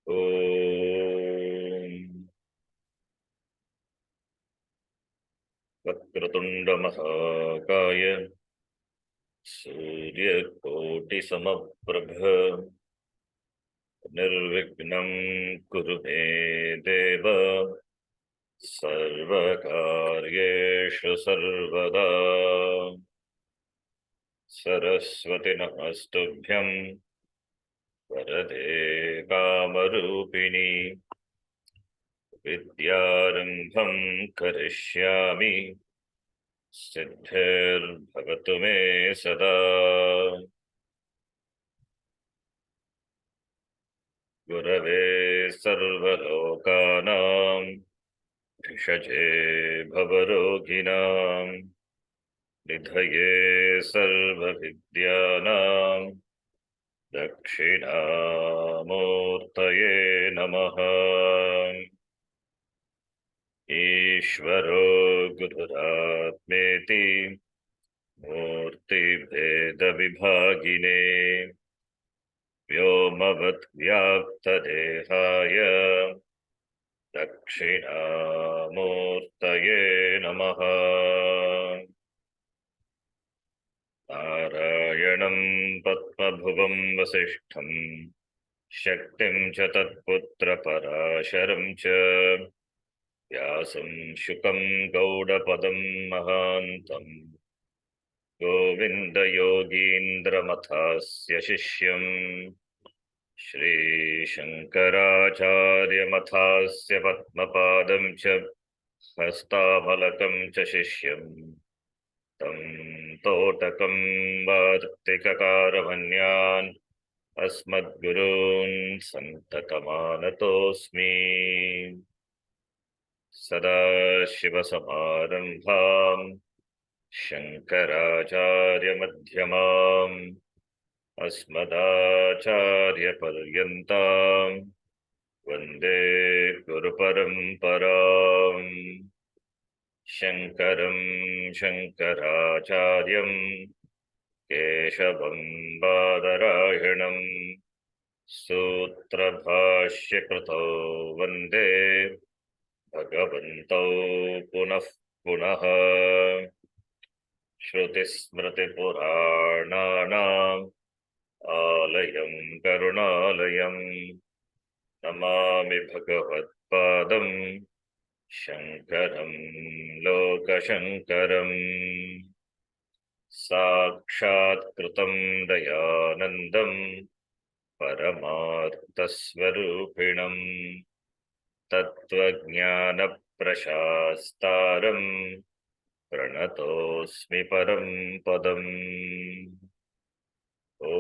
ॐ वक्रतुण्डमहाकाय सूर्यकोटिसमप्रभ निर्विघ्नं कुरु मे देव सर्वकार्येषु सर्वदा सरस्वती नमस्तुभ्यं वरदे कामरूपिणी विद्यारम्भं करिष्यामि सिद्धिर्भवतु मे सदा। गुरवे सर्वलोकानां भिषजे भवरोगिणां निधये सर्वविद्यानां दक्षिणामूर्तये नमः। ईश्वरो गुरुरात्मेति मूर्तिभेदविभागिने व्योमवद्व्याप्तदेहाय दक्षिणामूर्तये नमः। नारायणं पद्मभुवं वसिष्ठं शक्तिं च तत्पुत्रपराशरं च व्यासं शुकं गौडपदं महान्तं गोविन्दयोगीन्द्रमथास्य शिष्यं श्रीशङ्कराचार्यमथास्य पद्मपादं च हस्तामलकं च शिष्यं तं तोटकं वार्तिककारमन्यान् अस्मद्गुरून् सन्ततमानतोऽस्मि। सदाशिवसमारम्भां शङ्कराचार्यमध्यमाम् अस्मदाचार्यपर्यन्तां वन्दे गुरुपरम्पराम्। शङ्करं शङ्कराचार्यं केशवं बादरायणं सूत्रभाष्यकृतौ वन्दे भगवन्तौ पुनः पुनः। श्रुतिस्मृतिपुराणानाम् आलयं करुणालयं नमामि भगवत्पादं शङ्करं लोकशङ्करम्। साक्षात्कृतं दयानन्दं परमार्थस्वरूपिणं तत्त्वज्ञानप्रशास्तारं प्रणतोऽस्मि परं पदम्। ॐ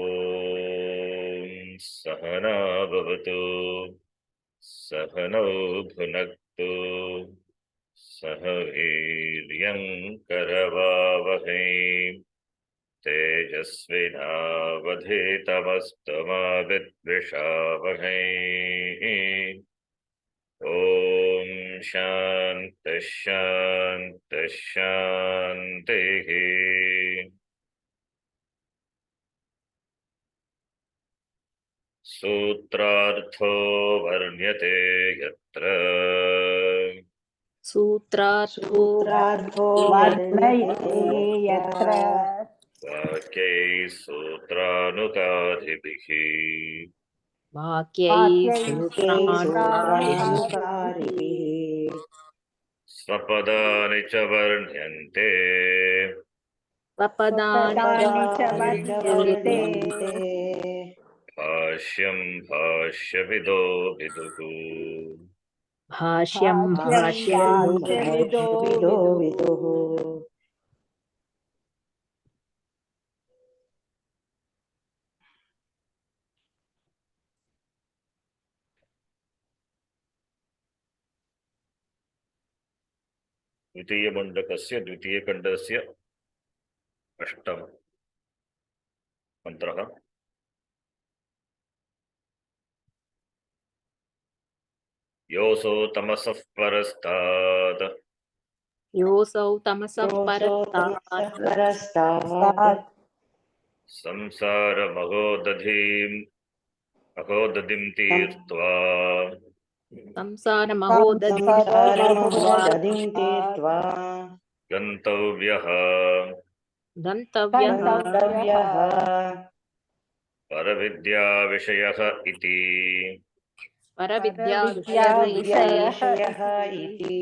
सहना भवतु सहनौ भुनक्तु सह वीर्यं करवावहै तेजस्विनावधीतमस्तु मा विद्विषावहै। ॐ शान्तिः शान्तिः शान्तिः। सूत्रार्थो वर्ण्यते यत्र सूत्रार्थो वर्ण्यते यत्र वाक्यैः सूत्रानुकादिभिः वाक्यैः सूत्रानुकारिभिः स्वपदानि च वर्ण्यन्ते स्वपदानि च वर्ण्यन्ते भाष्यं भाष्यविदो विदुः। भाष्यं भाष्यविदो विदुः। द्वितीयमुण्डकस्य द्वितीयखण्डस्य अष्टम मन्त्रः। योऽसौ तमसः परस्तात् योऽसौ तमसः परस्तात् परस्तात् संसारमहोदधीम् अहोदधिं तीर्त्वा संसारमहोदधिं तीर्त्वा गन्तव्यः गन्तव्यः गन्तव्यः परविद्याविषयः इति परविद्याविषयः परविद्याविषयः इति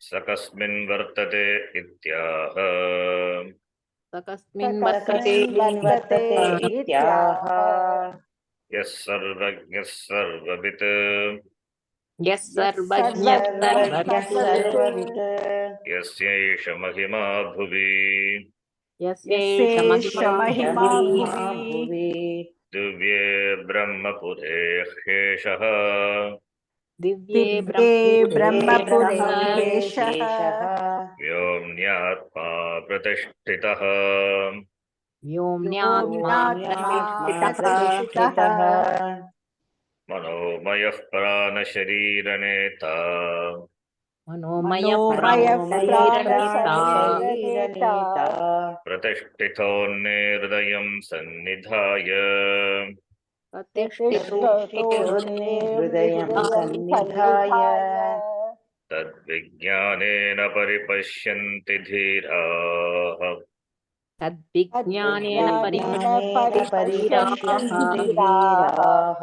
स कस्मिन् वर्तते इत्याह स कस्मिन् वर्तते कस्मिन् वर्तते इत्याह यः सर्वज्ञः सर्ववित् यः सर्वज्ञः सर्वज्ञः सर्ववित् सर्ववित् यस्यैष महिमा भुवि यस्यैष यस्येष महिमा महिमा भुवि भुवि दिव्ये ब्रह्मपुरे ह्येषः दिव्ये दिव्ये ब्रह्मपुरे ब्रह्मपुरे ह्येषः व्योम्न्यात्मा प्रतिष्ठितः व्योम्यात्मा योऽन्यात्मा प्रतिष्ठितः प्रतिष्ठितः मनोमयः प्राणशरीरनेता मनोमय मनोमयः प्राणशरीरनेता प्राणशरीरनेता प्रतिष्ठितोऽन्यहृदयं सन्निधाय प्रतिष्ठितो प्रतिष्ठितोऽन्ये हृदयं सन्निधाय तद्विज्ञानेन परिपश्यन्ति धीराः तद्विज्ञानेन तद्विज्ञानेन परिपश्यन्ति परिपश्यन्ति धीराः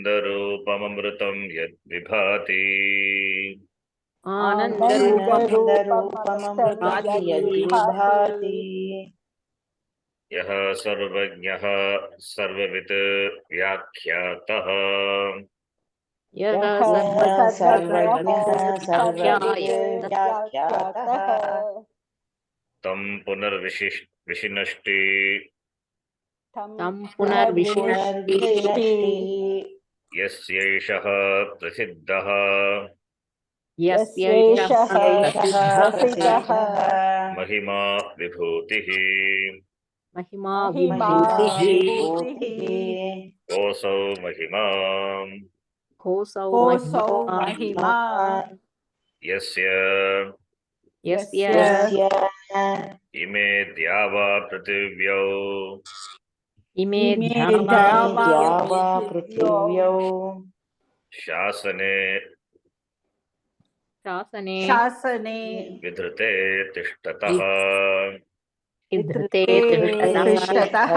आनन्दरूपममृतं यद्विभाति आनन्दरूपममृतं यद्विभाति यः सर्वज्ञः सर्ववित् व्याख्यातः यः यः सर्वज्ञः सर्ववित् व्याख्यातः तं पुनर्विशिनष्टि तं पुनर्विष्णष्टि पुनर्विष्णष्टि यस्यैषः प्रसिद्धः यस्यैषः यस्यैषः प्रसिद्धः प्रसिद्धः महिमा विभूतिः महिमा महिमा विभूतिः विभूतिः कोऽसौ महिमा कोऽसौ कोऽसौ महिमा महिमा यस्य यस्य यस्य इमे द्यावा पृथिव्यौ इमे इमे द्यावा द्यावा पृथिव्यौ शासने शासने शासने विधृते तिष्ठतः विधृते विधृते तिष्ठतः तिष्ठतः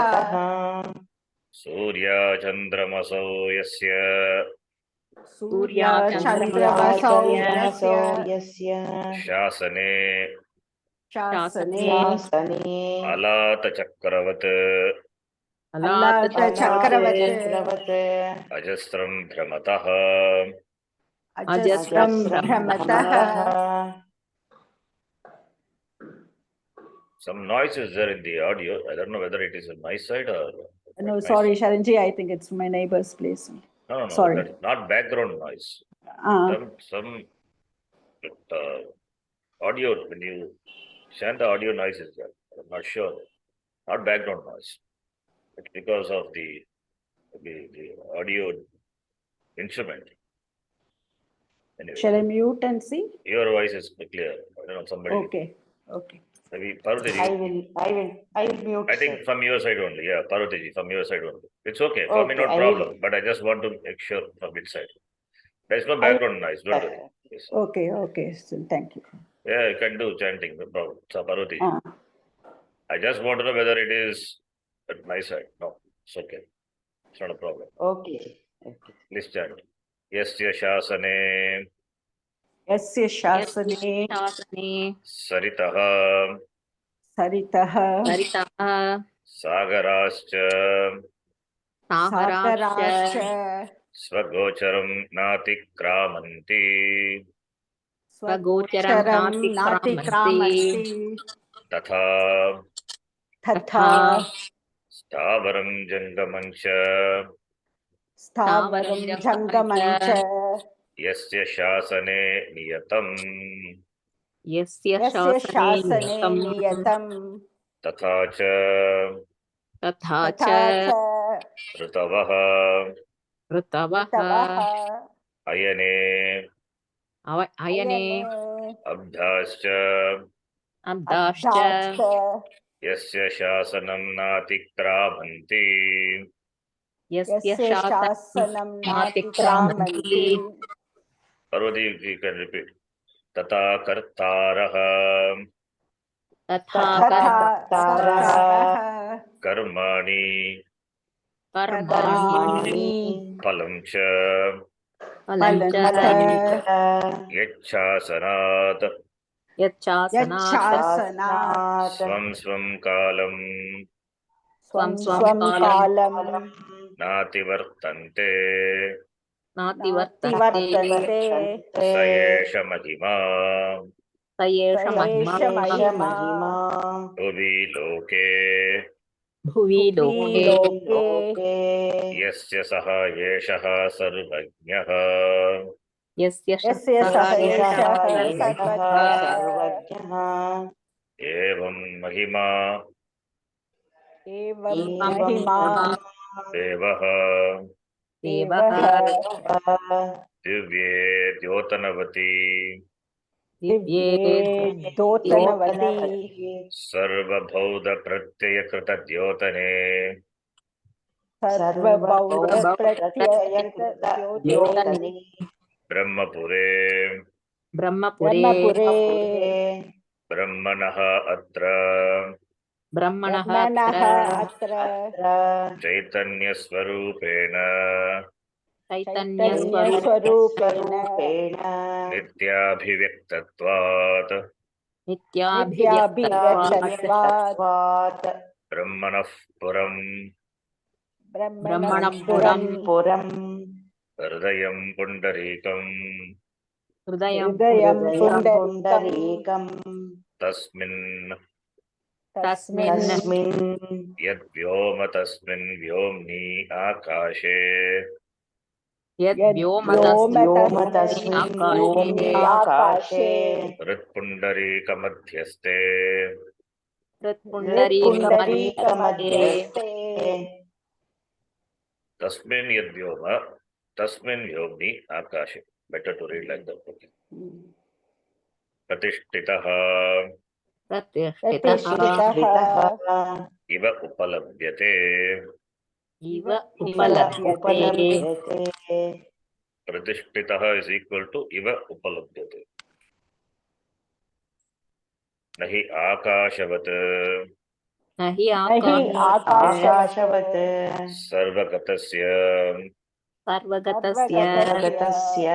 सूर्याचन्द्रमसौ यस्य सूर्याचन्द्रमसौ सूर्याचन्द्रमसौ यस्य शासने शासने शासने अलातचक्रवत् अलातचक्रवत् अलातचक्रवत् अजस्रं भ्रमतः अजस्रं अजस्रं भ्रमतः भ्रमतः Some noise is there in the audio. I don't know whether it is on my side or No, my sorry, side. Sharanji, I think it's my neighbor's place. No, sorry. that's not background noise. Some audio, when you send the audio noise is there. I'm not sure. Not background noise. It's because of the audio instrument. Anyway, Shall I mute and see? your voice is clear. I don't know, somebody. Okay. Maybe Parvati. I will mute. I think from your side only. Yeah, Parvati, from your side only. It's okay. For me, Okay, not I problem. will. But I just want to make sure from which side. There is no background noise. Don't worry. Yes. Okay. So thank you. Yeah, you can do chanting. No problem. So, Parvati. Ah. I just want to know whether it is at my side. No, it's okay. It's not a problem. Okay. Please chant. Yasya shasane Yasya shasane शासने saritaha saritah सरितः sagarascha sagarascha swagocharam natikramanti स्वगोचरं नातिक्रामन्ति tatha तथा स्थावरं जङ्गमञ्च स्थावरं जङ्गमं च यस्य शासने नियतम् यस्य यस्य शासने नियतं नियतं तथा च तथा च ऋतवः ऋतवः अयने अयने अब्धाश्च अब्दाश्च यस्य शासनं नातिक्रामन्ति Yasya Yasya shasanam shasanam natikramati. natikramati. Parvati, you can repeat. Tata kartaraha Tatha Tatha Kartaraha kartaraha karmani karmani karmani phalam cha phalam cha palancha yachhasanat yachhasanat yachhasanat svam svam kalam swam swam swam kalam kalam nati vartante nati nati vartante vartante sayesha mahima sayesha mahima sayesha mahima bhuvi loke bhuvi bhuvi loke loke yasya saha yeshaha sarvajñah yasya yasya saha sahesha sarvajñः sarvajñah evam mahima evam evam mahima devah devah devah divye dyotanavati divye divye dotanavati sarvabhauda pratyayakೃತ द्योतने sarva bauda pratyayata sarvabhaudapratyayakೃತ dyotane द्योतने brahmapure brahmapure brahmapure brahmanah atra brahmanah brahmanah atra atra अत्र chaitanya swarupena chaitanya chaitanya swarup swarupena स्वरूपेण nityabhivyaktatvat nityabhivyaktatvat nityabhivyaktatvat brahmanah puram brahmanah brahmanah puram puram पुरम् hridayam pundarikam hridayam hridayam हृदयं pundarikam पुण्डरीकम् tasmin tasmin तस्मिन् yadvyoma tasmin vyomni akashe yad vyoma yadvyoma यद्व्योम tasmin तस्मिन् akashe व्योम्नि vyomni आकाशे akashe hritpundarikamadhyaste rit rit pundarika pundarika madhyaste पुण्डरीकमध्यस्थे madhyaste tasmin yadvyoma tasmin vyomni akashe. Better to read like that. Okay. Pratishtitah pratishtitah pratishtitah iva upalabhyate. iva इव upalabhyate उपलभ्यते Pratishtitah is equal to iva upalabhyate. Nahi akashavat nahi nahi akashat आकाशवत् akashat sarvagatasya sarvagatasya सर्वगतस्य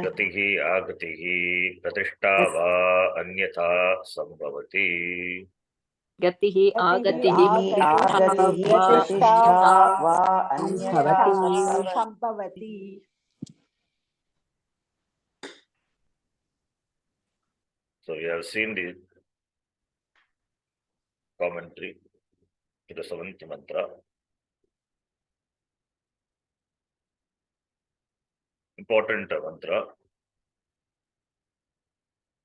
gatihi agatihi pratishtha va anyatha sambhavati. gatihi gatihi agatihi गतिः pratishtha agatihi आगतिः va pratishtha प्रतिष्ठा va वा अन्यथा anyatha bhavati. sambhavati. So we have seen the commentary to the seventh mantra. Important mantra.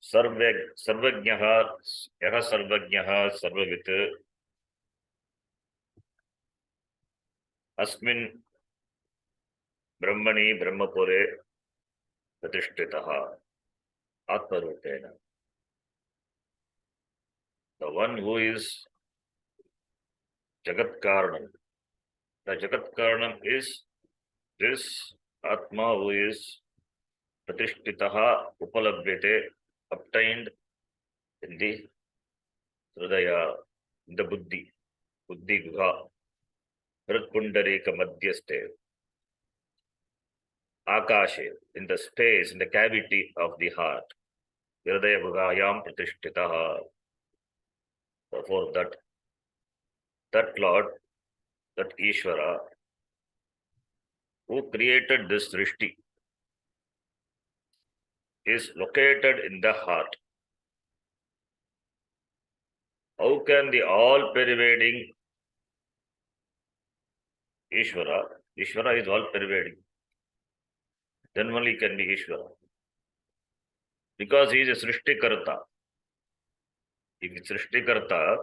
सर्वज्ञः यः सर्वज्ञः सर्ववित् अस्मिन् ब्रह्मणि ब्रह्मपुरे प्रतिष्ठितः आत्मरूपेण. The one who is Jagat Karanam. The Jagat Karanam is this Atma who is Pratishtitaha Upalabhyate, obtained in the Hridaya, in the Buddhi Guha, Hritpundarika Madhyaste, Akashe, in the space, in the cavity of the heart, Hridaya Gugayam Pratishtitaha. Therefore, that Lord, that Ishvara, who created this Srishti, is located in the heart. How can the all pervading Ishvara is all pervading? Then only can be Ishvara. Because he is a Srishti Karta. If it's Srishti Karta,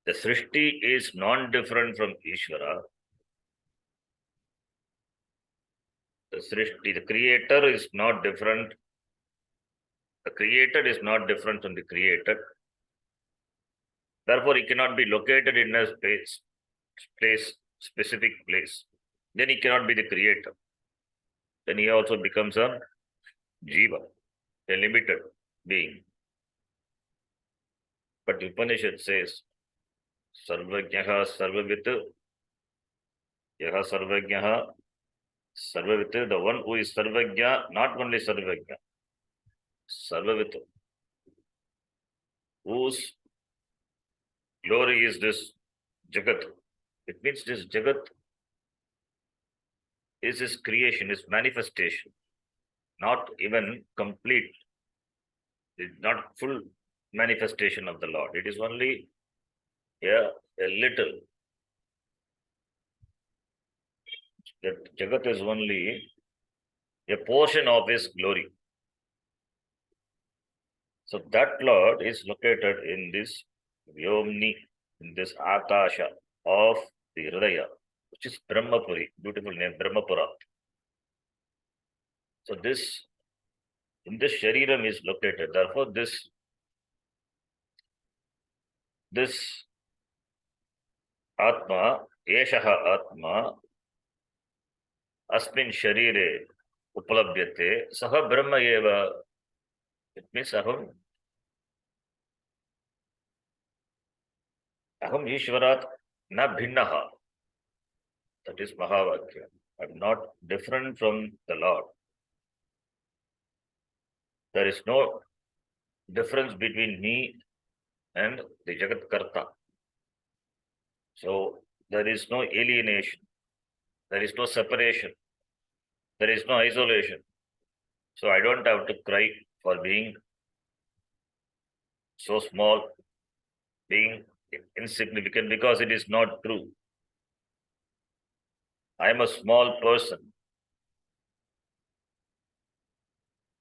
the Srishti is non-different from Ishvara. The Srishti, the creator is not different. The created is not different from the created. Therefore, he cannot be located in a place specific place, then he cannot be the creator. Then he also becomes a jiva, a limited being. But Upanishad says, Sarvajnaha Sarvavit, Yaha Sarvajnaha Sarvavit, the one who is Sarvajna, not only Sarvajna, Sarvavit, whose glory is this Jagat. It means this Jagat is his creation, his manifestation, not even complete, it's not full manifestation of the Lord. It is only a little. That Jagat is only a portion of his glory. So that Lord is located in this Vyomni, in this Akasha of the Hridaya, which is Brahmapuri, beautiful name, Brahmapura. So this, in this Shariram is located. Therefore, this Atma, Eshaha Atma, Asmin Sharire Upalabhyate, Saha Brahma Eva. It means Aham Ishvarat na bhinnaha. That is Mahavakya. I'm not different from the Lord. There is no difference between me and the Jagat Karta. So there is no alienation. There is no separation. There is no isolation. So I don't have to cry for being so small, being insignificant, because it is not true. I am a small person.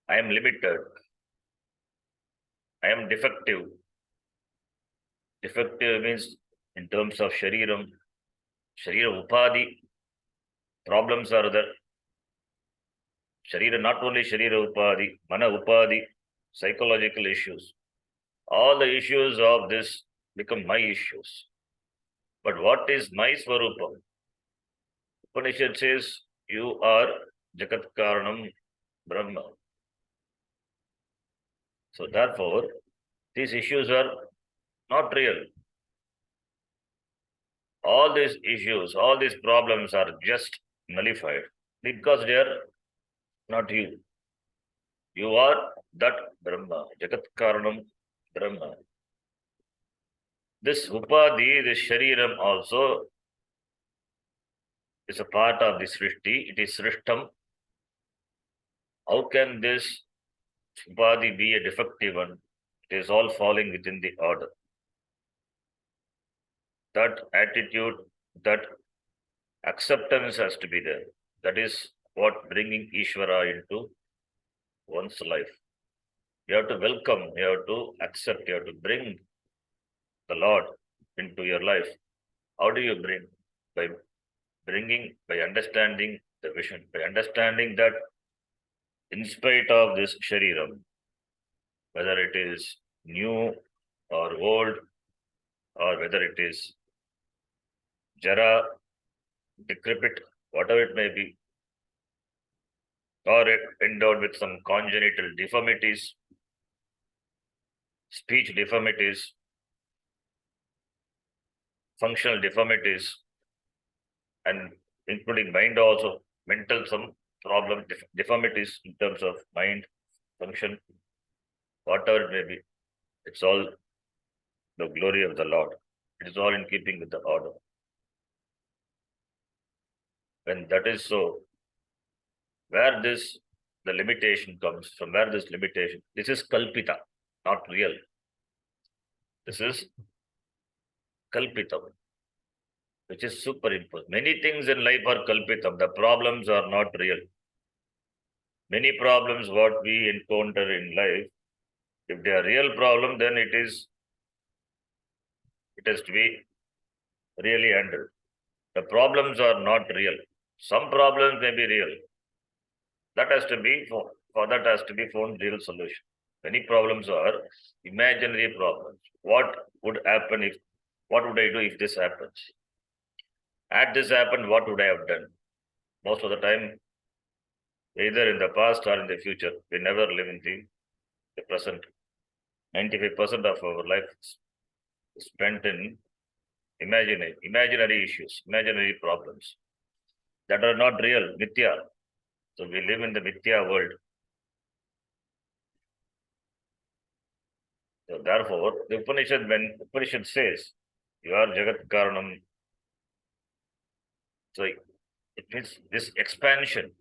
I am limited. I am defective. Defective means in terms of Sharira Upadi, problems are there. Sharira, not only Sharira Upadi, Mana Upadi, psychological issues. All the issues of this become my issues. But what is my Swarupa? Upanishad says, you are Jagat Karanam Brahma. So therefore, these issues are not real. All these issues, all these problems are just nullified because they are not you. You are that Brahma, Jagat Karanam Brahma. This Upadi, this Shariram also is a part of the Srishti. It is Srishtam. How can this Upadi be a defective one? It is all falling within the order. That attitude, that acceptance has to be there. That is what bringing Ishvara into one's life. You have to welcome, you have to accept, you have to bring the Lord into your life. How do you bring? By by understanding the vision, by understanding that in spite of this Shariram, whether it is new or old, or whether it is Jara, decrepit, whatever it may be, or endowed with some congenital deformities, speech deformities, functional deformities, and including mind also, mental some problem, deformities in terms of mind, function, whatever it may be. It's all the glory of the Lord. It is all in keeping with the order. When that is so, where the limitation comes, from where this limitation, this is kalpita, not real. This is kalpitam, which is superimposed. Many things in life are kalpitam. The problems are not real. Many problems what we encounter in life, if they are real problem, then it has to be really handled. The problems are not real. Some problems may be real. That has to be, for that has to be found real solution. Many problems are imaginary problems. What would happen if, what would I do if this happens? Had this happened, what would I have done? Most of the time, either in the past or in the future, we never live in the present. 95% of our life is spent in imaginary issues, imaginary problems that are not real, mithya. So we live in the mithya world. So therefore, the Upanishad, when Upanishad says, you are Jagat Karanam, so it means this expansion,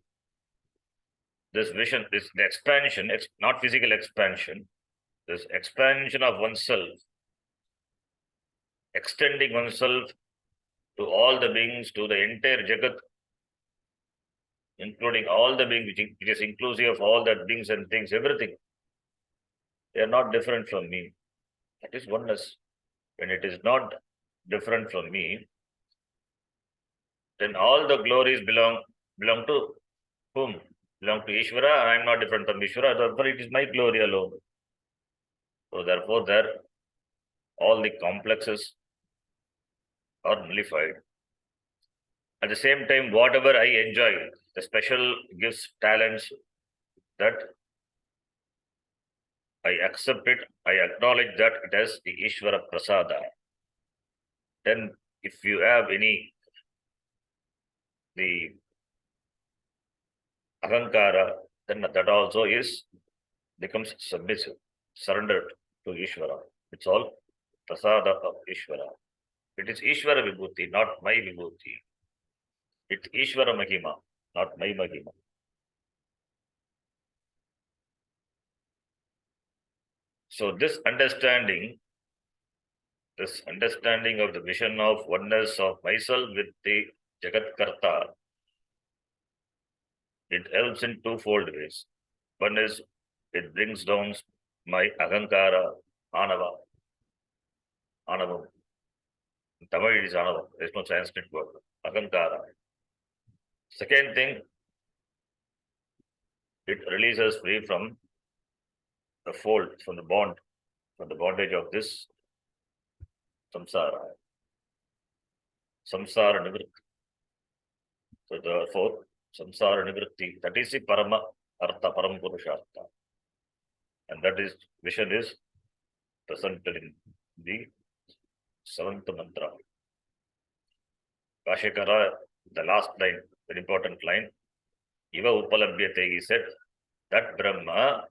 this vision, this the expansion, not physical expansion, this expansion of oneself, extending oneself to all the beings, to the entire Jagat, including all the beings, which is inclusive of all the beings and things, everything. They are not different from me. That is oneness. When it is not different from me, then all the glories belong to whom? Belong to Ishvara, and I am not different from Ishvara, therefore it is my glory alone. So therefore there all the complexes are nullified. At the same time, whatever I enjoy, the special gifts, talents, that I accept it, I acknowledge that it as the Ishvara Prasada. Then if you have the Ahankara, then that also becomes submissive, surrendered to Ishvara. It's all Prasada of Ishvara. It is Ishvara Vibhuti, not my Vibhuti. It's Ishvara Mahima, not my Mahima. So this understanding of the vision of oneness of myself with the Jagat Karta, it helps in twofold ways. One is it brings down my Ahankara, Anava. Anavam. In Tamil it is Anavam. There is no Sanskrit word. Ahankara. Second thing, it releases free from the fold, from the bondage of this samsara. Samsara nivritti. So therefore, samsara nivritti, that is the parama artha, param purushartha. And that is, vision is presented in the seventh mantra. Kashikara, the last line, very important line, Iva upalabhyate, he said, that Brahma,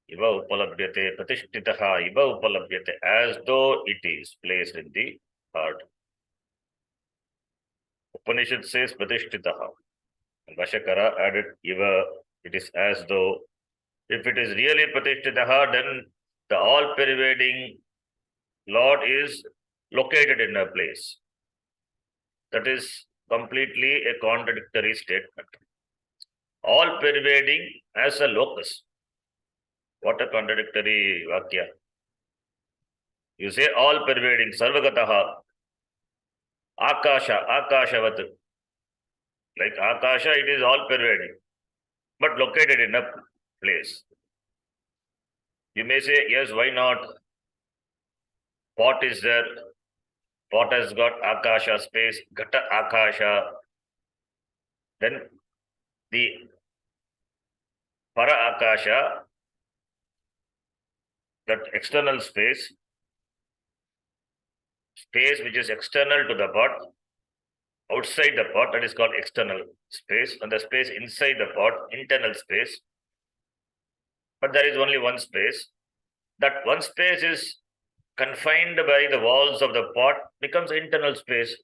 Iva upalabhyate, pratishtitaha, Iva upalabhyate, as though it is placed in the heart. Upanishad says pratishtitaha. Vashakara added Iva, it is as though. If it is really pratishtitaha, then the all pervading Lord is located in a place. That is completely a contradictory statement. All pervading as a locus. What a contradictory vakya. You say all pervading, sarvagataha, akashavat. Like akasha, it is all pervading, but located in a place. You may say, yes, why not? Pot is there. Pot has got akasha space, gata akasha. Then the para akasha, that external space which is external to the pot, outside the pot, that is called external space, and the space inside the pot, internal space. But there is only one space. That one space is confined by the walls of the pot, becomes internal space.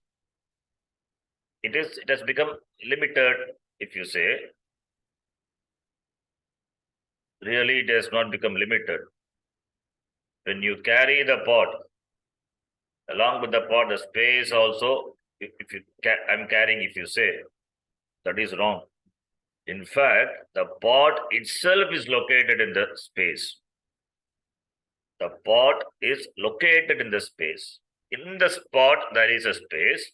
It has become limited, if you say. Really, it has not become limited. When you carry the pot, along with the pot, the space also, I'm carrying, if you say, that is wrong. In fact, the pot itself is located in the space. The pot is located in the space. In the spot, there is a space.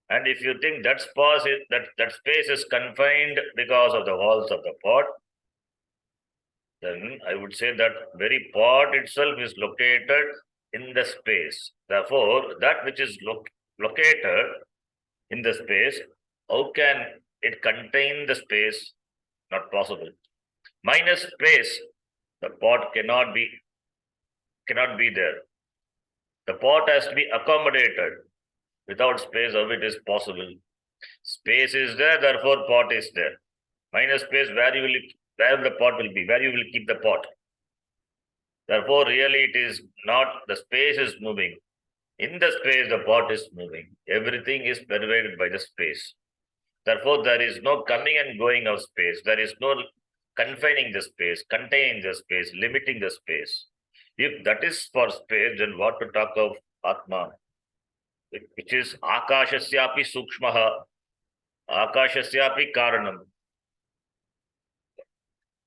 And if you think that space is confined because of the walls of the pot, then I would say that very pot itself is located in the space. Therefore, that which is located in the space. How can it contain the space? Not possible. Minus space, the pot cannot be there. The pot has to be accommodated. Without space, how it is possible? Space is there, therefore pot is there. Minus space, where the pot will be, where you will keep the pot. Therefore, really it is not the space is moving. In the space, the pot is moving. Everything is pervaded by the space. Therefore, there is no coming and going of space. There is no confining the space, containing the space, limiting the space. If that is for space, then what to talk of Atma? Which is Akashasyapi Sukshmaha, Akashasyapi Karanam.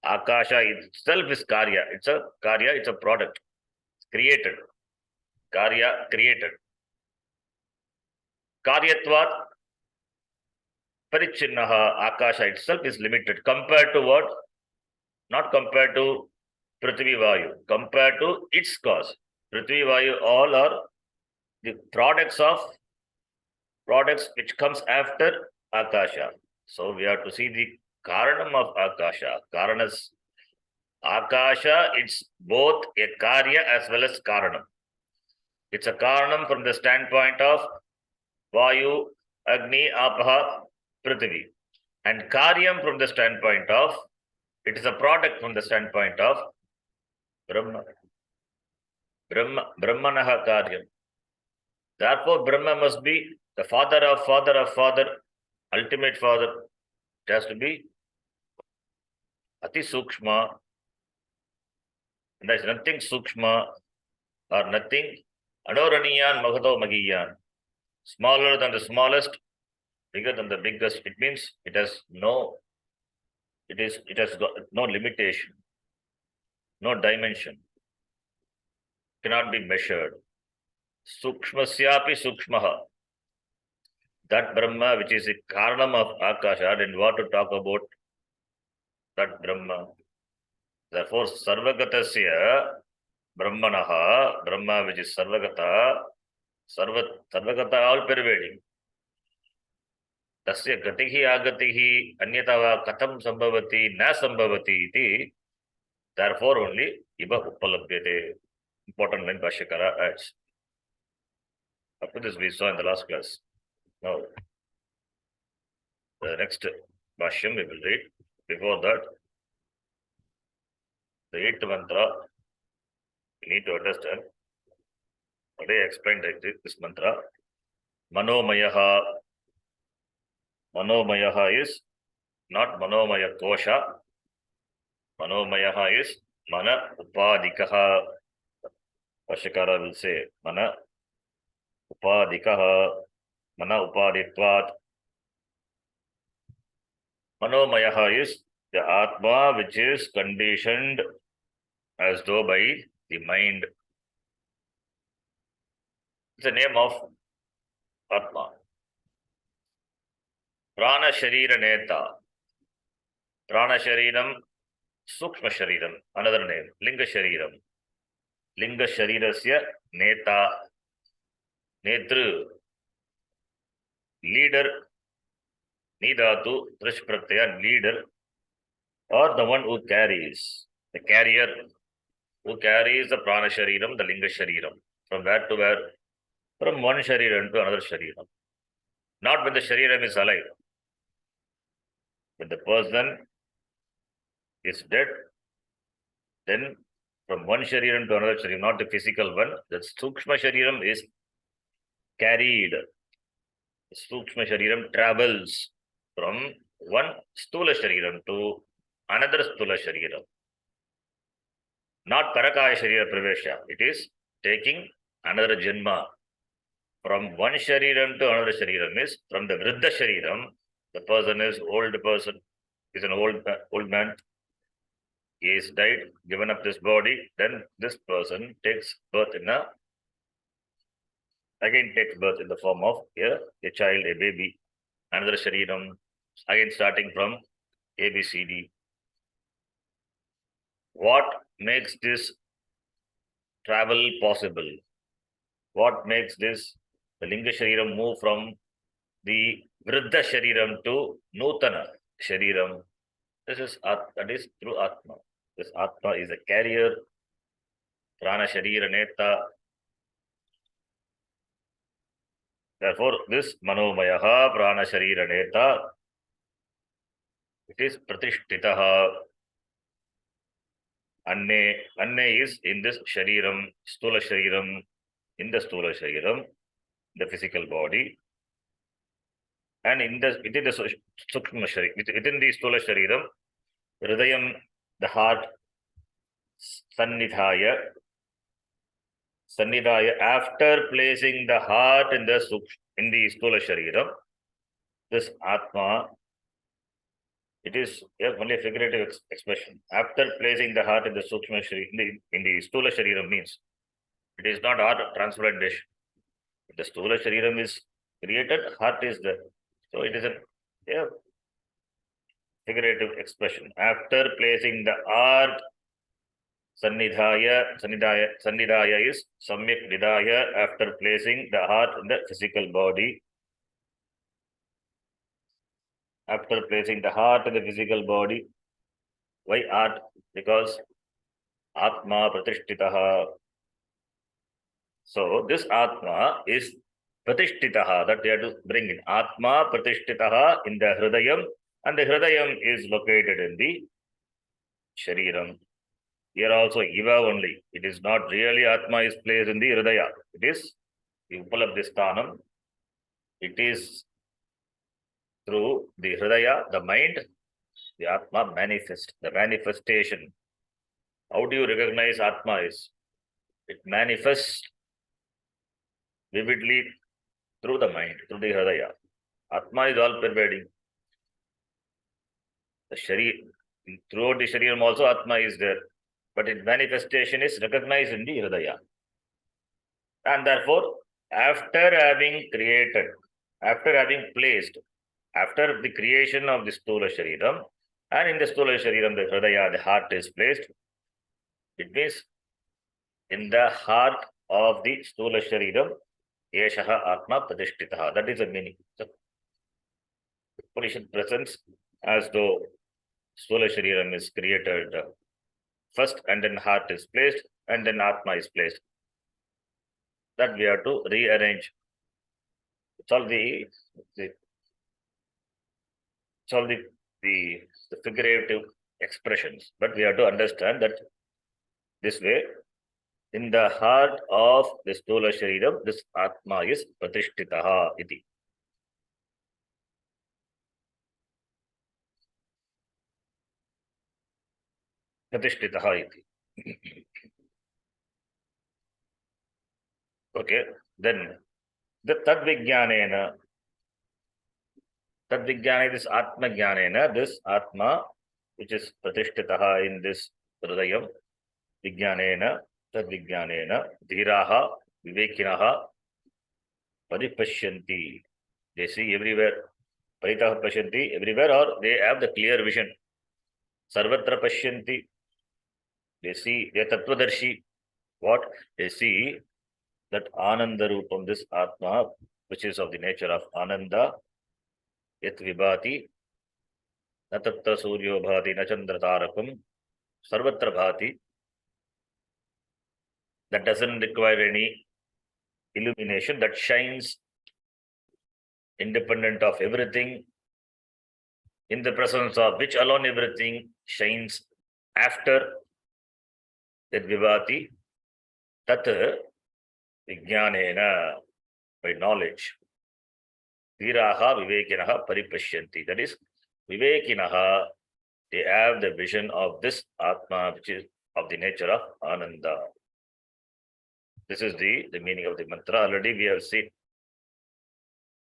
Akasha itself is Karya. It's a Karya, it's a product. Created. Karya created. Karyatvat Parichinnaha, Akasha itself is limited. Compared to what? Not compared to Prithvi Vayu. Compared to its cause. Prithvi Vayu all are the products which comes after Akasha. So we have to see the Karanam of Akasha. Karanas. Akasha, it's both a Karya as well as Karanam. It's a Karanam from the standpoint of Vayu, Agni, Apaha, Prithvi. And Karyam from the standpoint of, it is a product from the standpoint of Brahma. Brahmanaha Karyam. Therefore, Brahma must be the father of father, ultimate father. It has to be Ati Sukshma. And there is nothing Sukshma or nothing Anoraniyan Mahado Magiyan. Smaller than the smallest, bigger than the biggest. It means it has got no limitation, no dimension, cannot be measured. Sukshmasyapi Sukshmaha. That Brahma, which is the Karanam of Akasha, then what to talk about that Brahma? Therefore, Sarvagatasya Brahmanaha, Brahma which is Sarvagata, Sarvagata all pervading. Tasya gatihi agatihi anyatava katam sambhavati na sambhavati iti. Therefore, only iba uppalabhyate. Important line Bhashyakara adds. Up to this we saw in the last class. Now, the next Bhashyam we will read. Before that, the 8th mantra, we need to understand. Already explained this mantra. Manomayaha. Manomayaha is not Manomaya Kosha. Manomayaha is Mana Upadikaha. Bhashyakara will say Mana Upadikaha. Mana Upaditvat. Manomayaha is the Atma which is conditioned as though by the mind. It's the name of Atma. Prana Sharira Neta. Prana Shariram, Sukshma Shariram, another name. Linga Shariram. Linga Sharirasya Neta. Netru. Leader. Nidatu, Trish Pratyaya, leader. Or the one who carries. The carrier who carries the Prana Shariram, the Linga Shariram. From where to where? From one Shariram to another Shariram. Not when the Shariram is alive. When the person is dead, then from one Shariram to another Shariram, not the physical one, the Sukshma Shariram is carried. The Sukshma Shariram travels from one Stula Shariram to another Stula Shariram. Not Parakaya Sharira Pravesha. It is taking another Janma. From one Shariram to another Shariram is from the Vriddha Shariram. The person is old person, is an old man. He is died, given up this body. Then this person takes birth again takes birth in the form of a child, a baby, another Shariram, again starting from ABCD. What makes this travel possible? What makes the Linga Shariram move from the Vriddha Shariram to Nutana Shariram. This is that is through Atma. This Atma is a carrier, Prana Sharira Neta. Therefore, this Manomayaha Prana Sharira Neta, it is Pratishtitaha. Anne is in this Shariram, Stula Shariram, in the Stula Shariram, the physical body, and within the Sukshma Shariram, within the Stula Shariram, Hridayam, the heart, Sannidhaya, after placing the heart in the Stula Shariram, this Atma, it is only a figurative expression. After placing the heart in the Sukshma Shariram, in the Stula Shariram means, it is not heart transplantation. The Stula Shariram is created, heart is there. So it is a figurative expression. After placing the heart, Sannidhaya is Samyak Nidhaya, after placing the heart in the physical body. After placing the heart in the physical body. Why heart? Because Atma Pratishtitaha. So this Atma is Pratishtitaha, that they have to bring in. Atma Pratishtitaha in the Hridayam, and the Hridayam is located in the Shariram. Here also Iva only. It is not really Atma is placed in the Hridaya. It is the Upalabdhisthanam. It is through the Hridaya, the mind, the Atma manifest, the manifestation. How do you recognize Atma is? It manifests vividly through the mind, through the Hridaya. Atma is all pervading. The Sharir, throughout the Shariram also Atma is there, but its manifestation is recognized in the Hridaya. And therefore, after having created, after having placed, after the creation of the Stula Shariram, and in the Stula Shariram, the Hridaya, the heart is placed, it means in the heart of the Stula Shariram, Yeshaha Atma Pratishtitaha. That is the meaning. So, Upanishad presents as though Stula Shariram is created first, and then heart is placed, and then Atma is placed. That we have to rearrange. It's all the figurative expressions, but we have to understand that this way, in the heart of the Stula Shariram, this Atma is Pratishtitaha iti. Pratishtitaha iti. Okay, then the Tadvijnanena, this Atma Jnanena, this Atma, which is Pratishtitaha in this Hridayam, Vijnanena, Tadvijnanena, Dhiraha, Vivekinaha, Paripashyanti. They see everywhere. Paritaha Pashyanti everywhere, or they have the clear vision. Sarvatra Pashyanti. They see, they are Tattvadarshi. What? They see that Ananda Rupam, this Atma, which is of the nature of Ananda, Yat Vibhati, Natatta Suryo Bhati, Nachandra Tarakam, Sarvatra Bhati, that doesn't require any illumination, that shines independent of everything, in the presence of which alone everything shines after that Vibhati, Tat Vijnanena, by knowledge. Viraha Vivekinaha Paripashyanti. That is, Vivekinaha, they have the vision of this Atma, which is of the nature of Ananda. This is the meaning of the mantra. Already we have seen.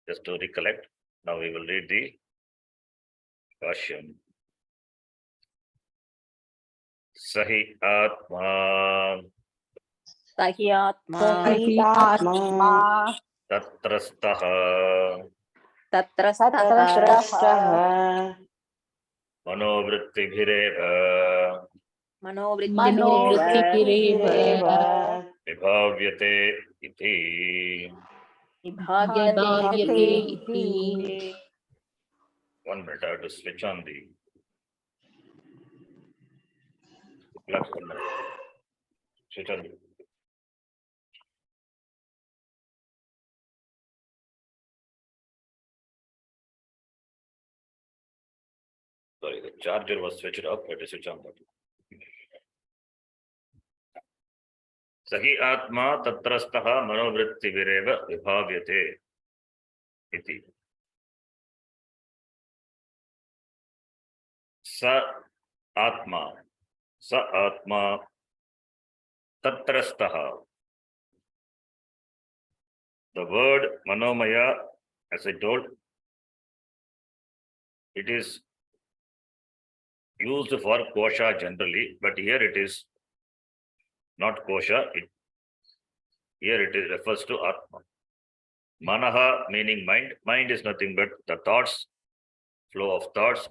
Just to recollect, now we will read the Bhashyam. Sahi Atma Sahi Atma Atma Tatrastaha Tatrastaha Tatrastaha Manovrittibhireva Manovrittibhireva Vireva Vibhavyate iti. विभाव्यते इति 1 minute, I have to switch on the plug. 1 minute. Switch on the. Sorry, the charger was switched off. I have to switch on that. Sahi atma tatrastaha manovritti vireva vibhavyate iti. Sa atma tatrastaha. The word manomaya, as I told, it is used for kosha generally, but here it is not kosha. Here it is refers to atma. Manaha meaning mind. Mind is nothing but the thoughts, flow of thoughts.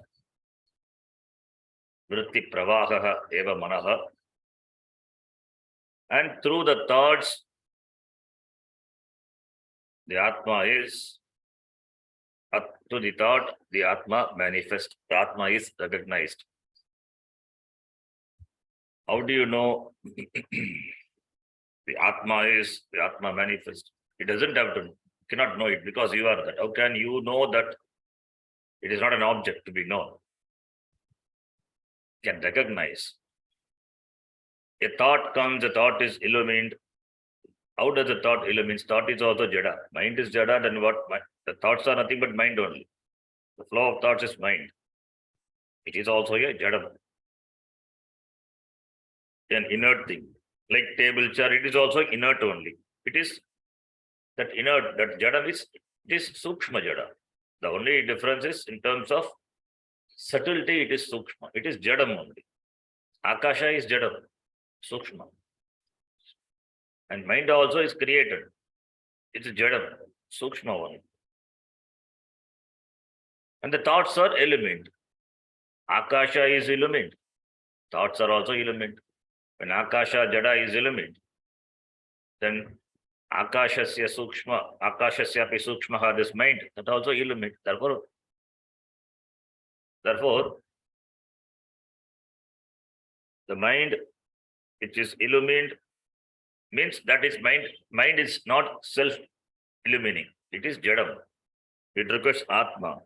Vritti pravaha eva manaha. And through the thoughts, the atma is, to the thought, the atma manifests. The atma is recognized. How do you know the atma manifest? It doesn't have to, cannot know it because you are that. How can you know that it is not an object to be known? You can recognize. A thought comes, a thought is illumined. How does the thought illumines? Thought is also jada. Mind is jada, then what? The thoughts are nothing but mind only. The flow of thoughts is mind. It is also a jada. An inert thing. Like table, chair, it is also inert only. It is that inert, that jada is, it is sukshma jada. The only difference is in terms of subtlety, it is sukshma. It is jadam only. Akasha is jadam, sukshma. And mind also is created. It is jadam, sukshma one. And the thoughts are illumined. Akasha is illumined. Thoughts are also illumined. When Akasha jada is illumined, then Akashasya sukshma, Akashasyapi sukshmaha, this mind, that also illumined. Therefore, the mind which is illumined means that is mind. Mind is not self-illumining. It is jadam. It requires atma.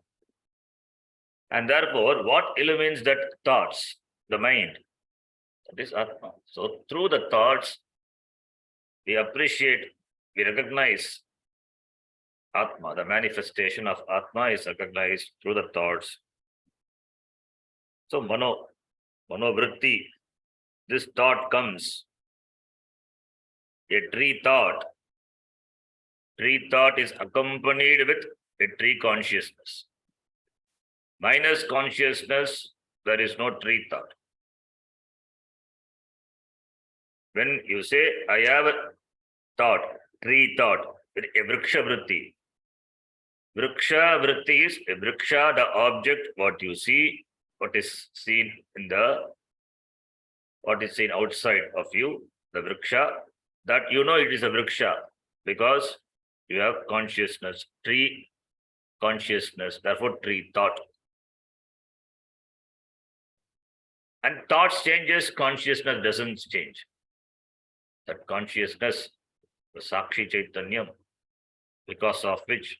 And therefore, what illumines that thoughts? The mind. That is atma. So through the thoughts, we appreciate, we recognize atma. The manifestation of atma is recognized through the thoughts. So manovritti, this thought comes. A tree thought. Tree thought is accompanied with a tree consciousness. Minus consciousness, there is no tree thought. When you say, I have a thought, tree thought, with a vriksha vritti. Vriksha vritti is a vriksha, the object, what you see, what is seen in what is seen outside of you, the vriksha, that you know it is a vriksha because you have consciousness, tree consciousness, therefore tree thought. And thoughts changes, consciousness doesn't change. That consciousness, the Sakshi Chaitanyam, because of which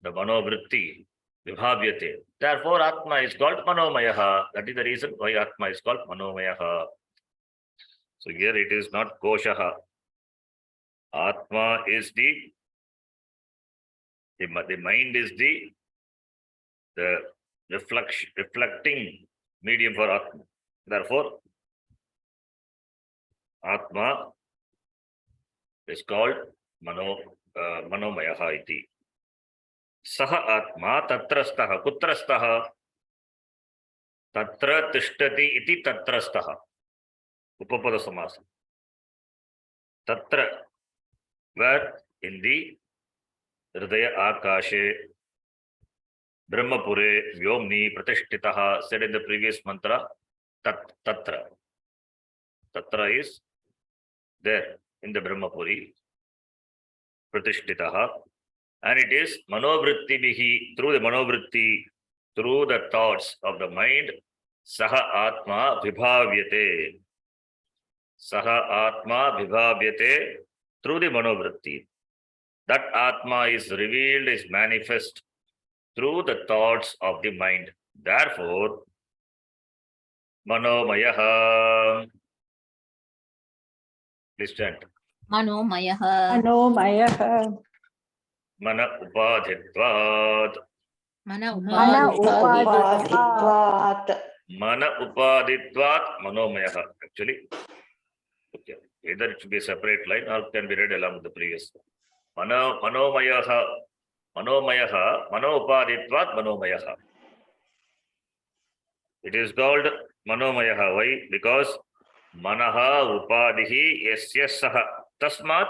the Manovritti Vibhavyate. Therefore, Atma is called Manomayaha. That is the reason why Atma is called Manomayaha. So here it is not Koshaha. Atma is the mind is the reflecting medium for Atma. Therefore, Atma is called Manomayaha iti. Saha Atma tatrastaha. Kutrastaha? Tatra tishtati iti tatrastaha. Upapada samasa. Tatra, where in the Hridaya Akashe Brahmapure Vyomni Pratishtitaha, said in the previous mantra, Tatra. Tatra is there in the Brahmapuri. Pratishtitaha. And it is manovritti bihi, through the manovritti, through the thoughts of the mind, saha atma vibhavyate. Saha atma vibhavyate, through the manovritti. That atma is revealed, is manifest through the thoughts of the mind. Therefore, manomayaha. Listen. Manomayaha. Manomayah. Mana upadhitvat. Mana Mana upadhitvat. Upadhitvat. Mana upadhitvat manomayaha. Actually, okay. Either it should be a separate line or can be read along with the previous. Manomayaha. Manomayaha. Mano upadhitvat manomayaha. It is called manomayaha. Why? Because manaha upadhihi yasya saha. Tasmat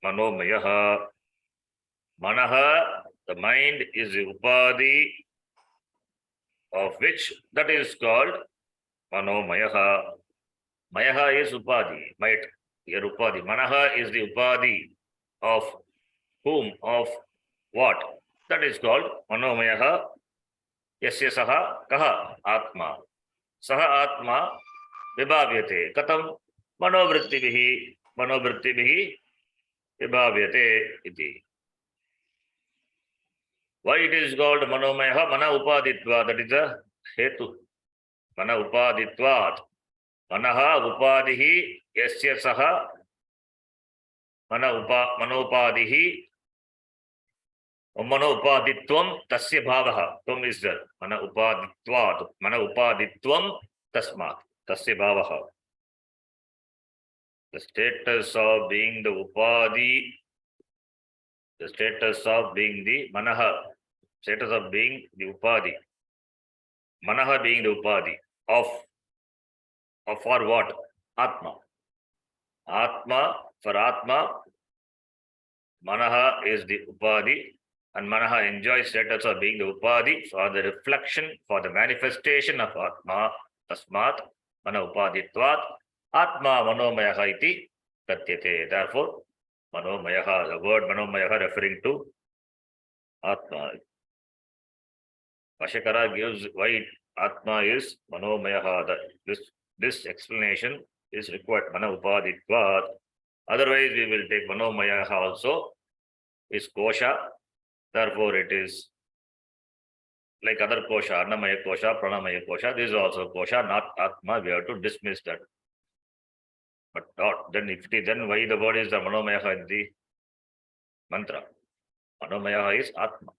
manomayaha. Manaha, the mind, is the upadhi of which that is called manomayaha. Mayaha is upadhi, might, your upadhi. Manaha is the upadhi of whom, of what? That is called manomayaha. Yasya saha kaha atma. Saha atma vibhavyate. Katam manovrittibihi vibhavyate iti. Why it is called manomayaha? Mana upaditva. That is the hetu. Mana upaditvat. Manaha upadihi yasya saha manopadihi manopaditvam tasya bhavaha. Tvam is there. Mana upaditvat. Mana upaditvam tasmat. Tasya bhavaha. The status of being the upadhi, the status of being the manaha, status of being the upadhi. Manaha being the upadhi of for what? Atma. Atma, for Atma, Manaha is the upadhi, and Manaha enjoys status of being the upadhi for the reflection, for the manifestation of Atma. Tasmat, Mana upaditvat, Atma manomayaha iti tatyate. Therefore, manomayaha, the word manomayaha referring to Atma. Vashakara gives why Atma is manomayaha. This explanation is required. Mana upaditvat. Otherwise, we will take manomayaha also is kosha. Therefore, it is like other kosha, annamaya kosha, pranamaya kosha. This is also kosha, not atma. We have to dismiss that. But not then. If it is, then why the word is the manomayaha in the mantra? Manomayaha is atma.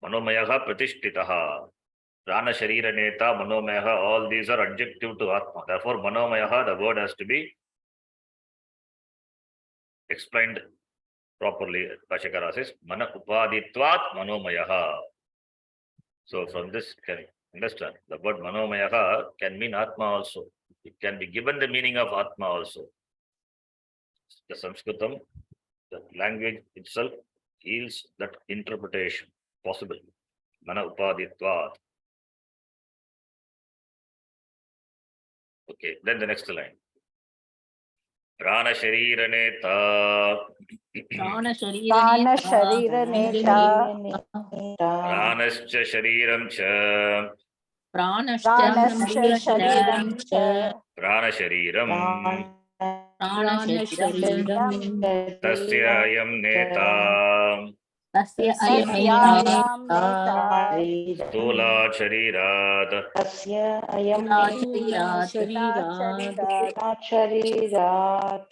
Manomayaha pratishtitaha. Prana sharira neta, manomayaha. All these are adjective to atma. Therefore, manomayaha, the word has to be explained properly. Bhashakara says, mana upaditvat manomayaha. So from this can understand the word manomayaha can mean atma also. It can be given the meaning of atma also. The Sanskritam, the language itself yields that interpretation possible. Mana upaditvat. Okay, then the next line. Prana sharira neta. Prana Prana sharira sharira neta. neta. Pranascha shariram cha. Pranascha Pranascha shariram shariram cha. cha. Prana shariram. Prana shariram. Tasya ayam neta. Tasya ayam Tasyayam neta. neta. Stula sharirat. Tasya ayam Sharirat. Sharirat. sharirat.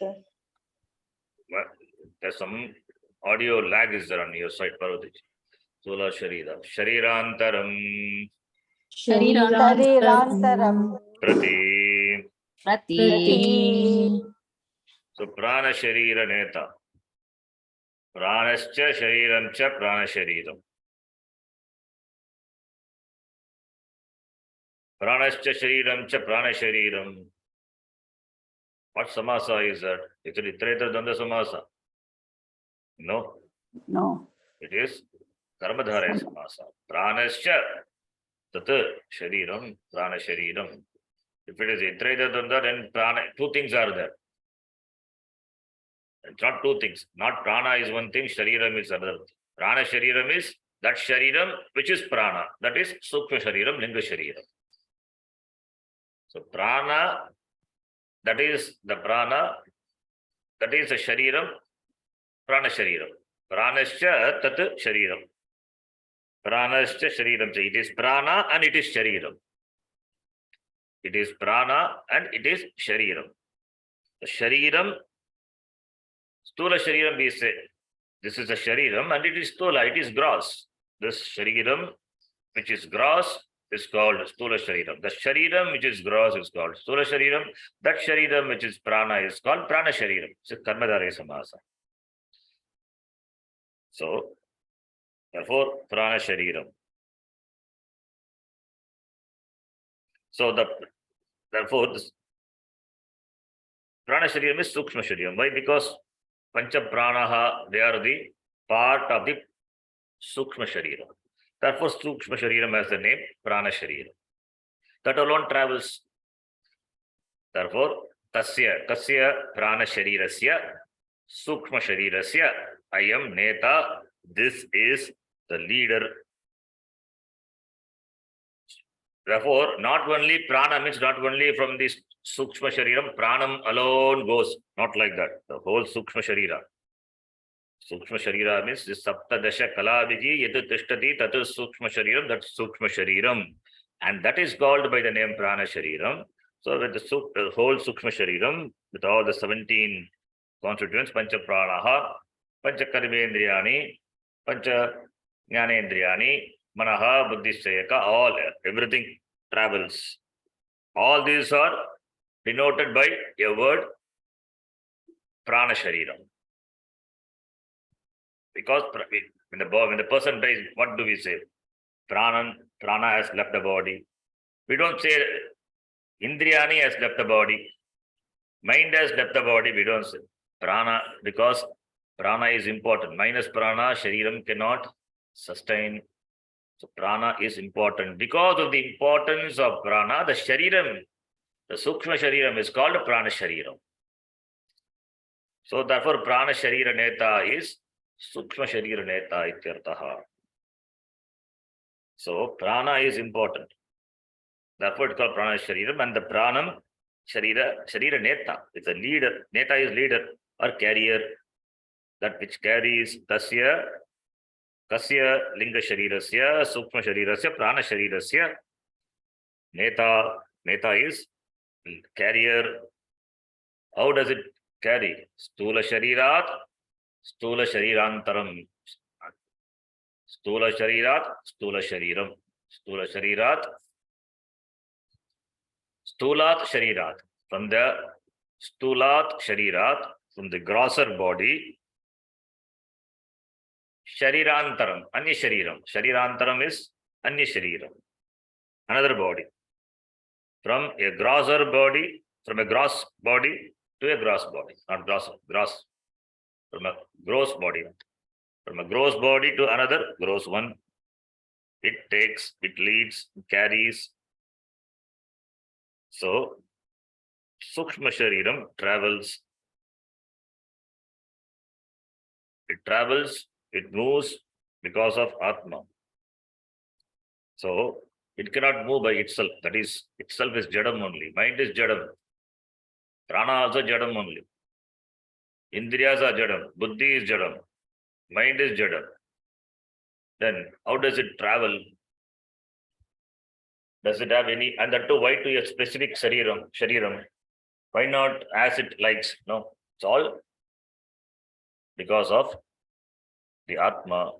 There's some audio lag is there on your side, Parvati. Stula sharira. Sharirantaram. Sharirantaram. Prati. Prati. Prati. So prana sharira neta. Pranascha shariram cha prana shariram. Pranascha shariram cha prana shariram. What samasa is that? Actually, Treta Danda samasa. No, No. it is Karmadhara samasa. Pranascha tat shariram prana shariram. If it is Itreta Danda, then prana, two things are there. It's not two things. Not prana is one thing, shariram is another thing. Prana Shariram is that Shariram which is Prana. That is Sukshma Shariram, Linga Shariram. So Prana, that is the Prana, that is the Shariram, Prana Shariram. Pranascha Tat Shariram. Pranascha Shariram. It is Prana and it is Shariram. It is Prana and it is Shariram. The Shariram, Stula Shariram we say. This is a Shariram and it is Stula, it is gross. This Shariram which is gross is called Stula Shariram. The Shariram which is gross is called Stula Shariram. That Shariram which is Prana is called Prana Shariram. It's a Karmadhare Samasa. So, therefore, Prana Shariram. So, therefore, this Prana Shariram is Sukshma Shariram. Why? Because Pancha Pranaha, they are the part of the Sukshma Shariram. Therefore, Sukshma Shariram has the name Prana Shariram. That alone travels. Therefore, Kasya Prana Sharirasya Sukshma Sharirasya Ayam Neta. This is the leader. Therefore, not only Prana means not only from this Sukshma Shariram, Pranam alone goes. Not like that. The whole Sukshma Sharira. Sukshma Sharira means this Saptadasha Kalaviji Yadu Tishtati Tatu Sukshma Shariram, that's Sukshma Shariram. And that is called by the name Prana Shariram. So with the whole Sukshma Shariram, with all the 17 constituents, Pancha Pranaha, Pancha Karmendriyani, Pancha Jnanendriyani, Manaha, Buddhistayaka, all, everything travels. All these are denoted by a word Prana Shariram. Because when the person dies, what do we say? Prana has left the body. We don't say Indriyani has left the body. Mind has left the body. We don't say Prana because Prana is important. Minus Prana, Shariram cannot sustain. So Prana is important. Because of the importance of Prana, the Shariram, the Sukshma Shariram is called Prana Shariram. So therefore Prana Sharira Neta is Sukshma Sharira Neta Ityartaha. So Prana is important. Therefore it's called Prana Shariram, and the Pranam Sharira Neta is a leader. Neta is leader or carrier. That which carries Kasya Linga Sharirasya, Sukshma Sharirasya, Prana Sharirasya. Neta is carrier. How does it carry? Stula Sharirat, Stula Sharirantaram. Stula Sharirat, Stula Shariram. Stula Sharirat, Stulat Sharirat. From the Stulat Sharirat, from the grosser body, Sharirantaram, Anya Shariram. Sharirantaram is Anya Shariram, another body. From a grosser body, from a gross body to a gross body, not gross. From a gross body. From a gross body to another gross one. It takes, it leads, it carries. So, Sukshma Shariram travels. It moves because of Atma. So, it cannot move by itself. That is, itself is Jadam only. Mind is Jadam. Prana also Jadam only. Indriyas are Jadam. Buddhi is Jadam. Mind is Jadam. Then, how does it travel? Does it have any, and that too, why to a specific Shariram? Why not as it likes? No, it's all because of the Atma,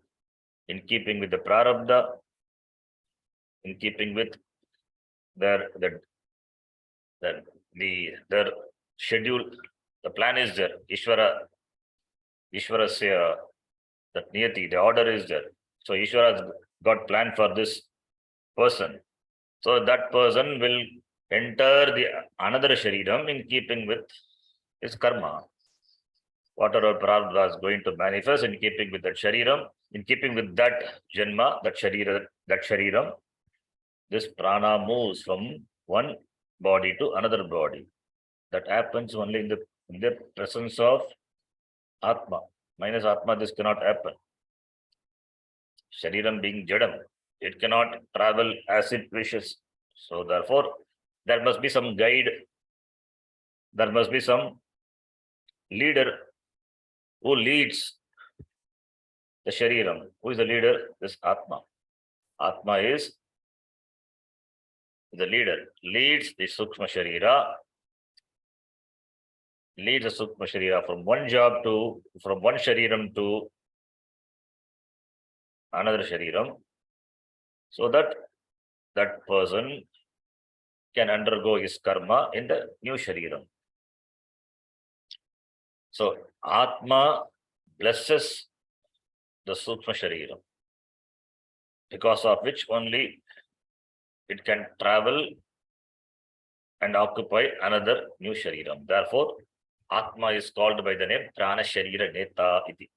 in keeping with the Prarabdha, in keeping with their schedule. The plan is there. Ishwarasya, that niyati, the order is there. So Ishwara has got plan for this person. So that person will enter the another Shariram in keeping with his karma. Whatever Prarabdha is going to manifest in keeping with that Shariram, in keeping with that Janma, that Shariram, this prana moves from one body to another body. That happens only in the presence of Atma. Minus Atma, this cannot happen. Shariram being Jadam, it cannot travel as it wishes. So therefore, there must be some guide, there must be some leader who leads the Shariram. Who is the leader? This Atma. Atma is the leader, leads the Sukshma Sharira, leads the Sukshma Sharira from one Shariram to another Shariram, so that that person can undergo his karma in the new Shariram. So Atma blesses the Sukshma Shariram, because of which only it can travel and occupy another new Shariram. Therefore, Atma is called by the name Prana Sharira Neta iti.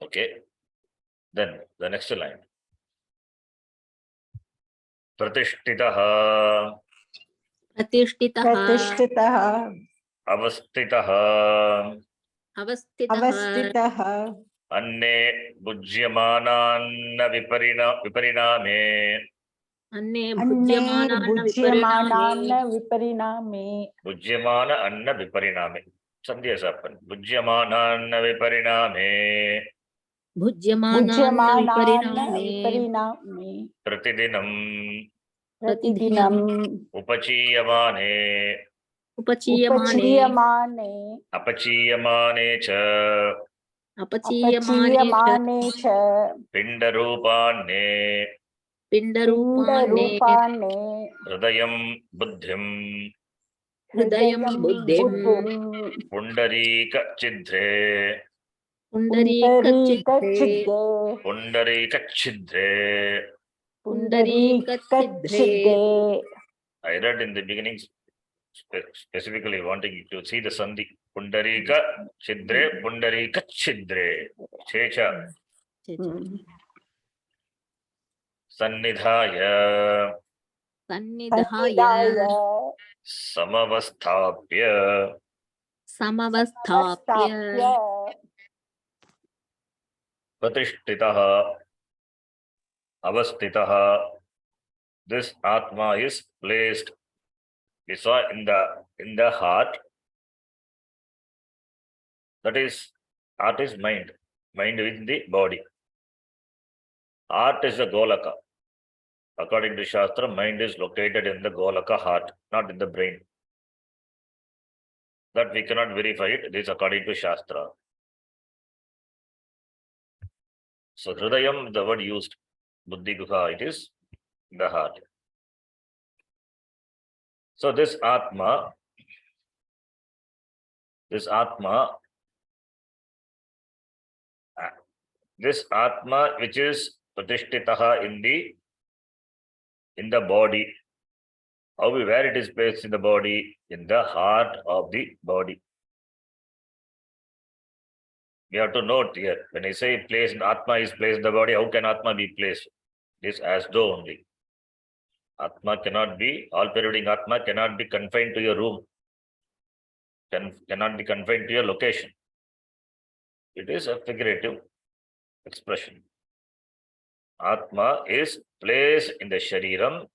Okay. Then the next line. Pratishtitaha, प्रतिष्ठितः प्रतिष्ठितः avastitaha, अवस्थितः अवस्थितः अन्ने भुज्यमानान्न विपरिणामे, अन्ये अन्ये भुज्यमानान् भुज्यमानान् विपरिणामे विपरिणामे भुज्यमान अन्न विपरिणामे. Sandhya Sapan. Bhujyamananna vipariname. भुज्यमानान् भुज्यमानान् विपरिणामे विपरिणामे Pratidinam प्रतिदिनम् upachiyamane. उपचीयमाने उपचीयमाने Apachiyamane cha. अपचीयमाने च अपचीयमाने च Pindarupane. पिण्डरूपाणे पिण्डरूपाणे Hridayam buddhim. हृदयं हृदयं बुद्धिं बुद्धिं Pundarika chidre. पुण्डरीकचित्ते पुण्डरीकच्छिद्दे Pundarika chidre. पुण्डरीकच्छिद्रे पुण्डरीकच्छिद्दे. I read in the beginning specifically wanting you to see the sandhi. Pundarika chidre, pundarika chidre. Checha sannidhaya सन्निधाय सन्निधाय samavasthapya. समवस्थाप्य अवस्थाप्य Pratishtitaha avastitaha. This Atma is placed, we saw, in the heart. That is, heart is mind. Mind within the body. Heart is the Golaka. According to Shastra, mind is located in the Golaka heart, not in the brain. That we cannot verify it. This is according to Shastra. So Hridayam, the word used, Buddhi Guha, it is the heart. So this Atma, this Atma which is Pratishtitaha in the body. Where it is placed in the body? In the heart of the body. We have to note here, when I say place, Atma is placed in the body, how can Atma be placed? This as though only. Atma cannot be, all pervading Atma cannot be confined to your room, cannot be confined to your location. It is a figurative expression. Atma is placed in the Shariram,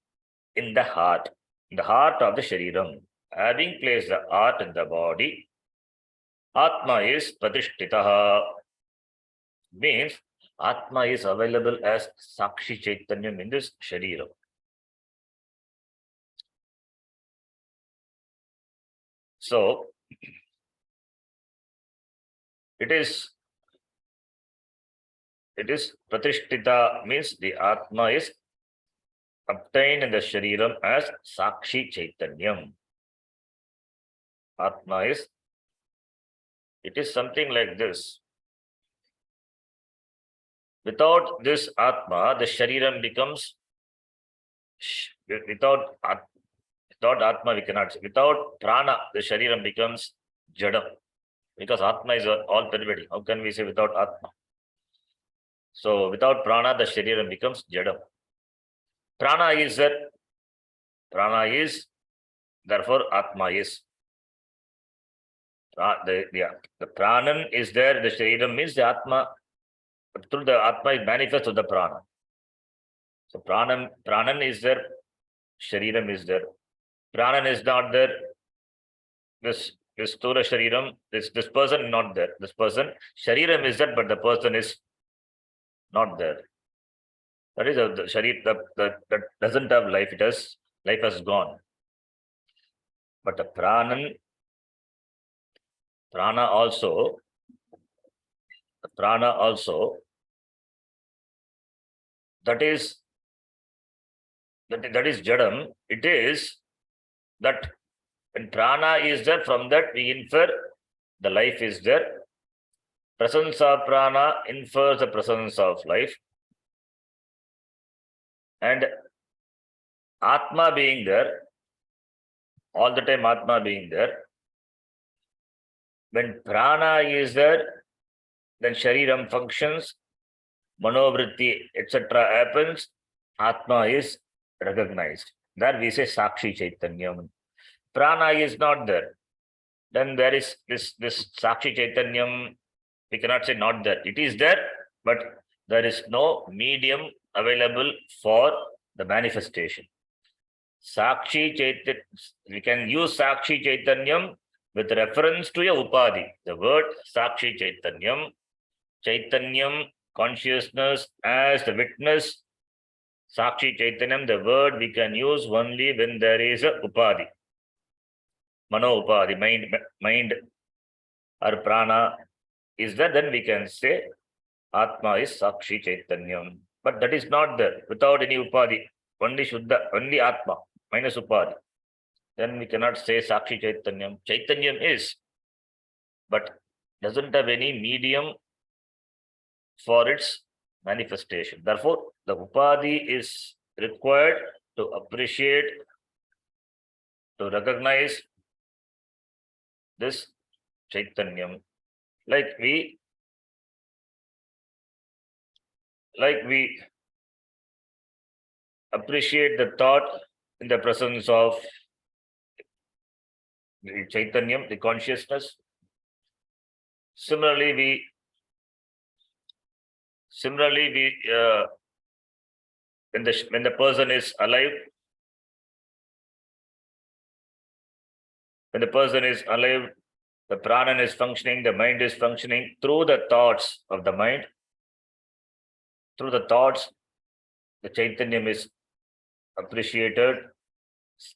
in the heart of the Shariram. Having placed the heart in the body, Atma is Pratishtitaha, means Atma is available as Sakshi Chaitanyam in this Shariram. So, it is Pratishtita, means the Atma is obtained in the Shariram as Sakshi Chaitanyam. Atma is, it is something like this. Without this Atma, the Shariram becomes, without Atma we cannot say. Without Prana, the Shariram becomes Jadam. Because Atma is all pervading. How can we say without Atma? So without Prana, the Shariram becomes Jadam. Prana is there. Prana is, therefore Atma is. The Pranan is there, the Shariram means the Atma. through the Atma is manifest through the prana. So pranan is there, shariram is there. Pranan is not there. This Sthula Shariram, this person not there. This person, Shariram is there, but the person is not there. That is the Sharir that doesn't have life. Life has gone. But the prana also, that is Jadam. It is that when prana is there, from that we infer the life is there. Presence of prana infers the presence of life. And Atma being there, all the time Atma being there, when prana is there, then Shariram functions, Manovritti, etc. happens, Atma is recognized. There we say Sakshi Chaitanyam. Prana is not there. Then there is this Sakshi Chaitanyam, we cannot say not there. It is there, but there is no medium available for the manifestation. Sakshi Chaitanyam, we can use Sakshi Chaitanyam with reference to a Upadhi. The word Sakshi Chaitanyam, consciousness as the witness. Sakshi Chaitanyam, the word we can use only when there is a Upadhi. Mano Upadhi, mind or prana is there, then we can say Atma is Sakshi Chaitanyam. But that is not there without any Upadhi. Only Shuddha, only Atma, minus Upadhi. Then we cannot say Sakshi Chaitanyam. Chaitanyam is, but doesn't have any medium for its manifestation. Therefore, the Upadhi is required to appreciate, to recognize this Chaitanyam. Like we appreciate the thought in the presence of the Chaitanyam, the consciousness. Similarly, we when the person is alive, the prana is functioning, the mind is functioning through the thoughts of the mind. Through the thoughts, the Chaitanyam is appreciated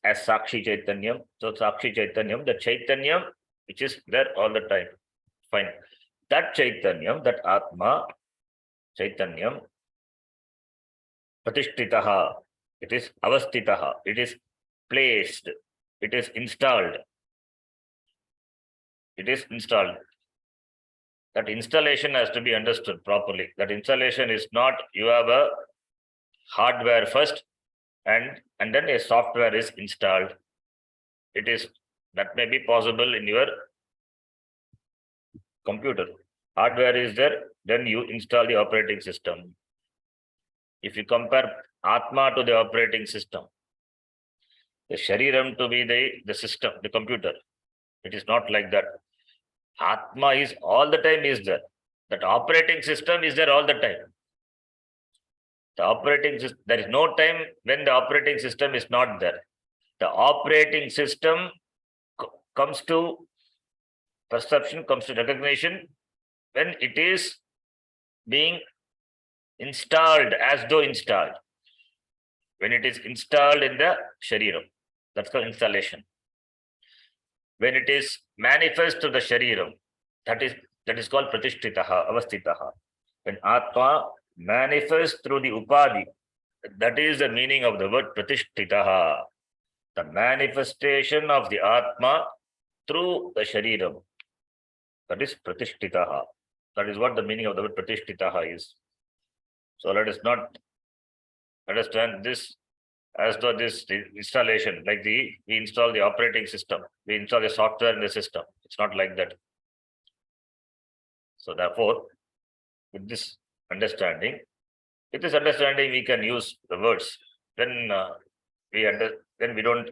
as Sakshi Chaitanyam. So Sakshi Chaitanyam, the Chaitanyam which is there all the time. Fine. That Chaitanyam, that Atma, Chaitanyam, Pratishtitaha, it is Avastitaha, it is placed, it is installed. It is installed. That installation has to be understood properly. That installation is not you have a hardware first and then a software is installed. It is that may be possible in your computer. Hardware is there, then you install the operating system. If you compare Atma to the operating system, the Shariram to be the system, the computer, it is not like that. Atma is all the time is there. That operating system is there all the time. There is no time when the operating system is not there. The operating system comes to perception, comes to recognition when it is being installed, as though installed. When it is installed in the Shariram, that's called installation. When it is manifest to the Shariram, that is called Pratishtitaha, Avastitaha. When Atma manifests through the Upadhi, that is the meaning of the word Pratishtitaha. The manifestation of the Atma through the Shariram. That is Pratishtitaha. That is what the meaning of the word Pratishtitaha is. So let us not understand this as though this installation, like we install the operating system, we install the software in the system. It's not like that. So therefore, with this understanding, we can use the words. Then we don't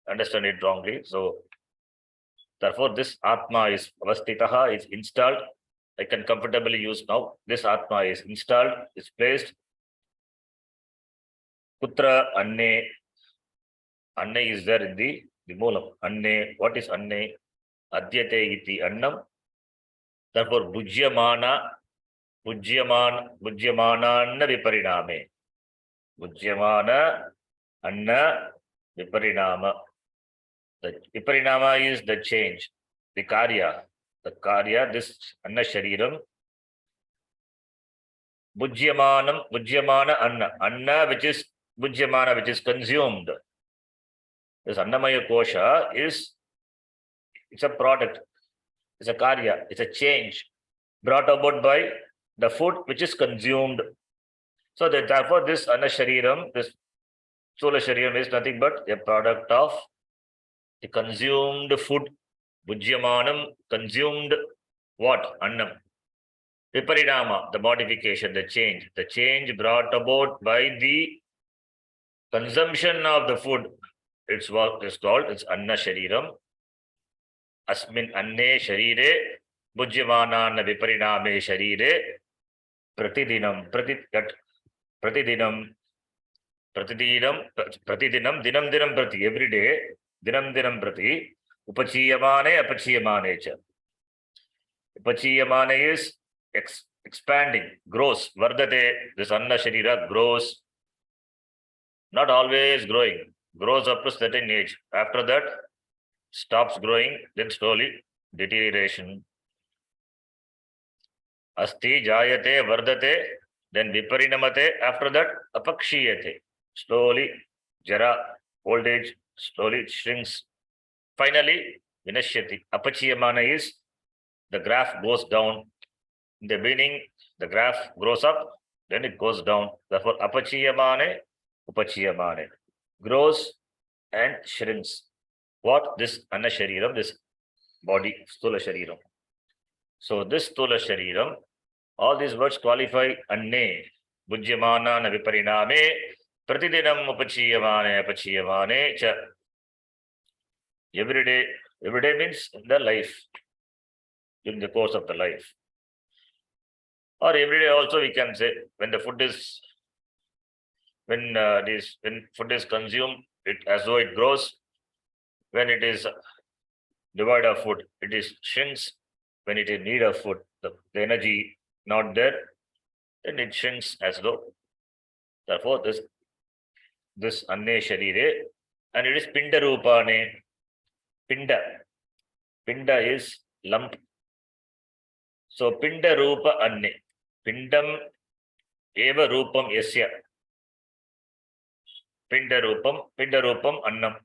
understand it wrongly. So therefore, this Atma is Avastitaha, is installed. I can comfortably use now. This Atma is installed, is placed. Putra Anne. Anne is there in the Moolam. Anne, what is Anne? Adyate iti Annam. Therefore, Bhujyamana Bhujyamananna Vipariname. Bhujyamana Anna Viparinama. The Viparinama is the change, the Karya. The Karya, this Anna Shariram. Bhujyamana Anna, which is Bhujyamana, which is consumed. This Annamaya Kosha it's a product, it's a Karya, it's a change brought about by the food which is consumed. So that therefore this Anna Shariram, this Sula Shariram is nothing but a product of the consumed food. Bhujyamanam, consumed what? Annam. Viparinama, the modification, the change brought about by the consumption of the food. It's what is called, it's Anna Shariram. Asmin Anne Sharire, Bhujyamanana Vipariname Sharire, Pratidinam, Dinam Prati, every day, Dinam Prati, Apachiyamane cha. Upachiyamane is expanding, grows. Vardate, this Anna Sharira grows, not always growing, grows up to certain age. After that, stops growing, then slowly deterioration. Asti Jayate, Vardate, then Viparinamate, after that, Apakshiyate. Slowly, Jara, old age, slowly it shrinks. Finally, Vinashyati. Apachiyamana is the graph goes down. In the beginning, the graph grows up, then it goes down. Therefore, Apachiyamane, Upachiyamane. Grows and shrinks. What? This Anna Shariram, this body, Stula Shariram. So this Stula Shariram, all these words qualify Anne, Bhujyamana na Vipariname, Pratidinam Apachiyamane cha. Every day means in the life, in the course of the life. Or every day also we can say, when the food is, when food is consumed, it as though it grows. When it is devoid of food, it is shrinks. When it is need of food, the energy not there, then it shrinks as though. Therefore, this Anne Sharire, and it is Pinda Rupane. Pinda is lump. So Pinda Rupa Anne. Pindam Eva Rupam Yasya. Pinda Rupam Annam.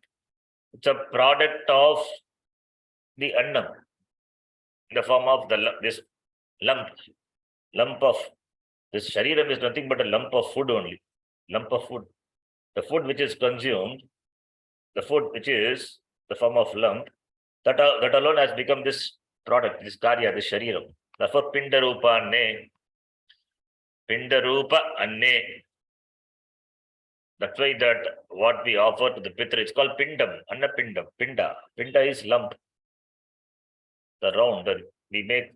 It's a product of the Annam in the form of this lump of this Shariram is nothing but a lump of food only. Lump of food. The food which is consumed, the food which is the form of lump, that alone has become this product, this Karya, this Shariram. Therefore, Pinda Rupa Anne. That's why that what we offer to the Pitra, it's called Pindam, Anna Pindam, Pinda. Pinda is lump. The round, we make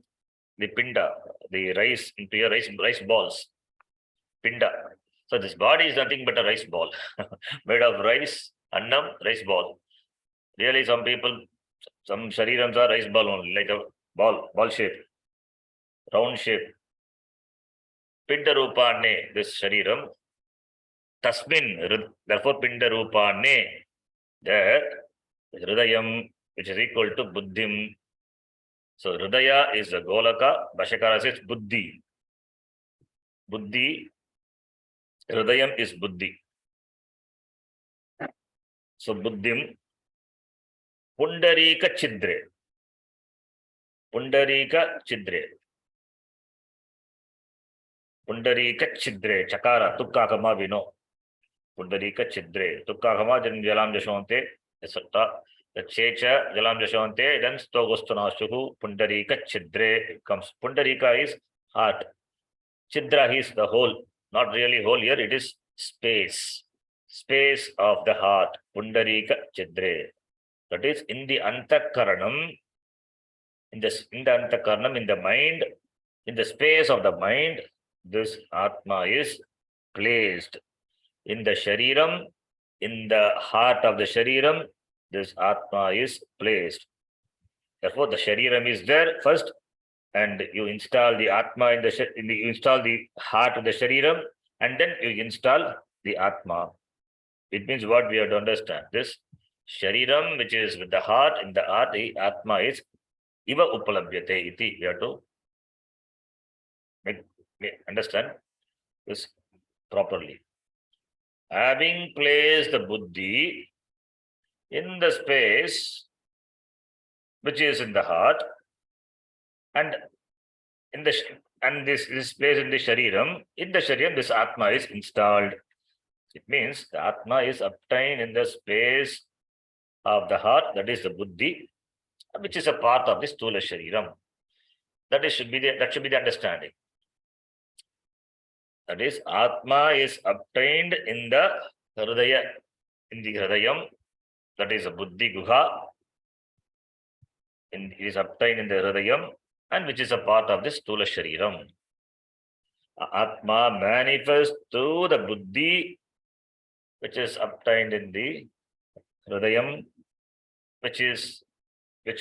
the Pinda, the rice into your rice balls. Pinda. So this body is nothing but a rice ball. Made of rice, Annam, rice ball. Really some people, some Sharirams are rice ball only, like a ball shape, round shape. Pinda Rupane, this Shariram. Tasmin, therefore Pinda Rupane, that Hridayam, which is equal to Buddhim. So Hridaya is the Golaka, Bhashyakara says Buddhi. Buddhi, Hridayam is Buddhi. So Buddhim, Pundarika Chidre. Pundarika Chidre. Pundarika Chidre, Chakara, Tukkakama Vino. Pundarika Chidre, Tukkakama Jalam Jashonte, etc. The Checha, Jalam Jashonte, then Stogostonashuhu, Pundarika Chidre comes. Pundarika is heart. Chidra is the whole, not really whole here, it is space. Space of the heart. Pundarika Chidre. That is in the Antakaranam, in the Antakaranam, in the mind, in the space of the mind, this Atma is placed. In the Shariram, in the heart of the Shariram, this Atma is placed. Therefore, the Shariram is there first, and you install the Atma you install the heart of the Shariram, and then you install the Atma. It means what we have to understand. This Shariram, which is with the heart, in the heart, the Atma is Iva Upalabhyate iti. We have to understand this properly. Having placed the buddhi in the space which is in the heart, and in the this place in the shariram, this Atma is installed. It means the Atma is obtained in the space of the heart, that is the buddhi, which is a part of the stula shariram. That should be the understanding. That is, Atma is obtained in the Hridaya, in the Hridayam, that is a Buddhi Guha. It is obtained in the Hridayam, and which is a part of the Stula Shariram. Atma manifests through the Buddhi, which is obtained in the Hridayam, which is a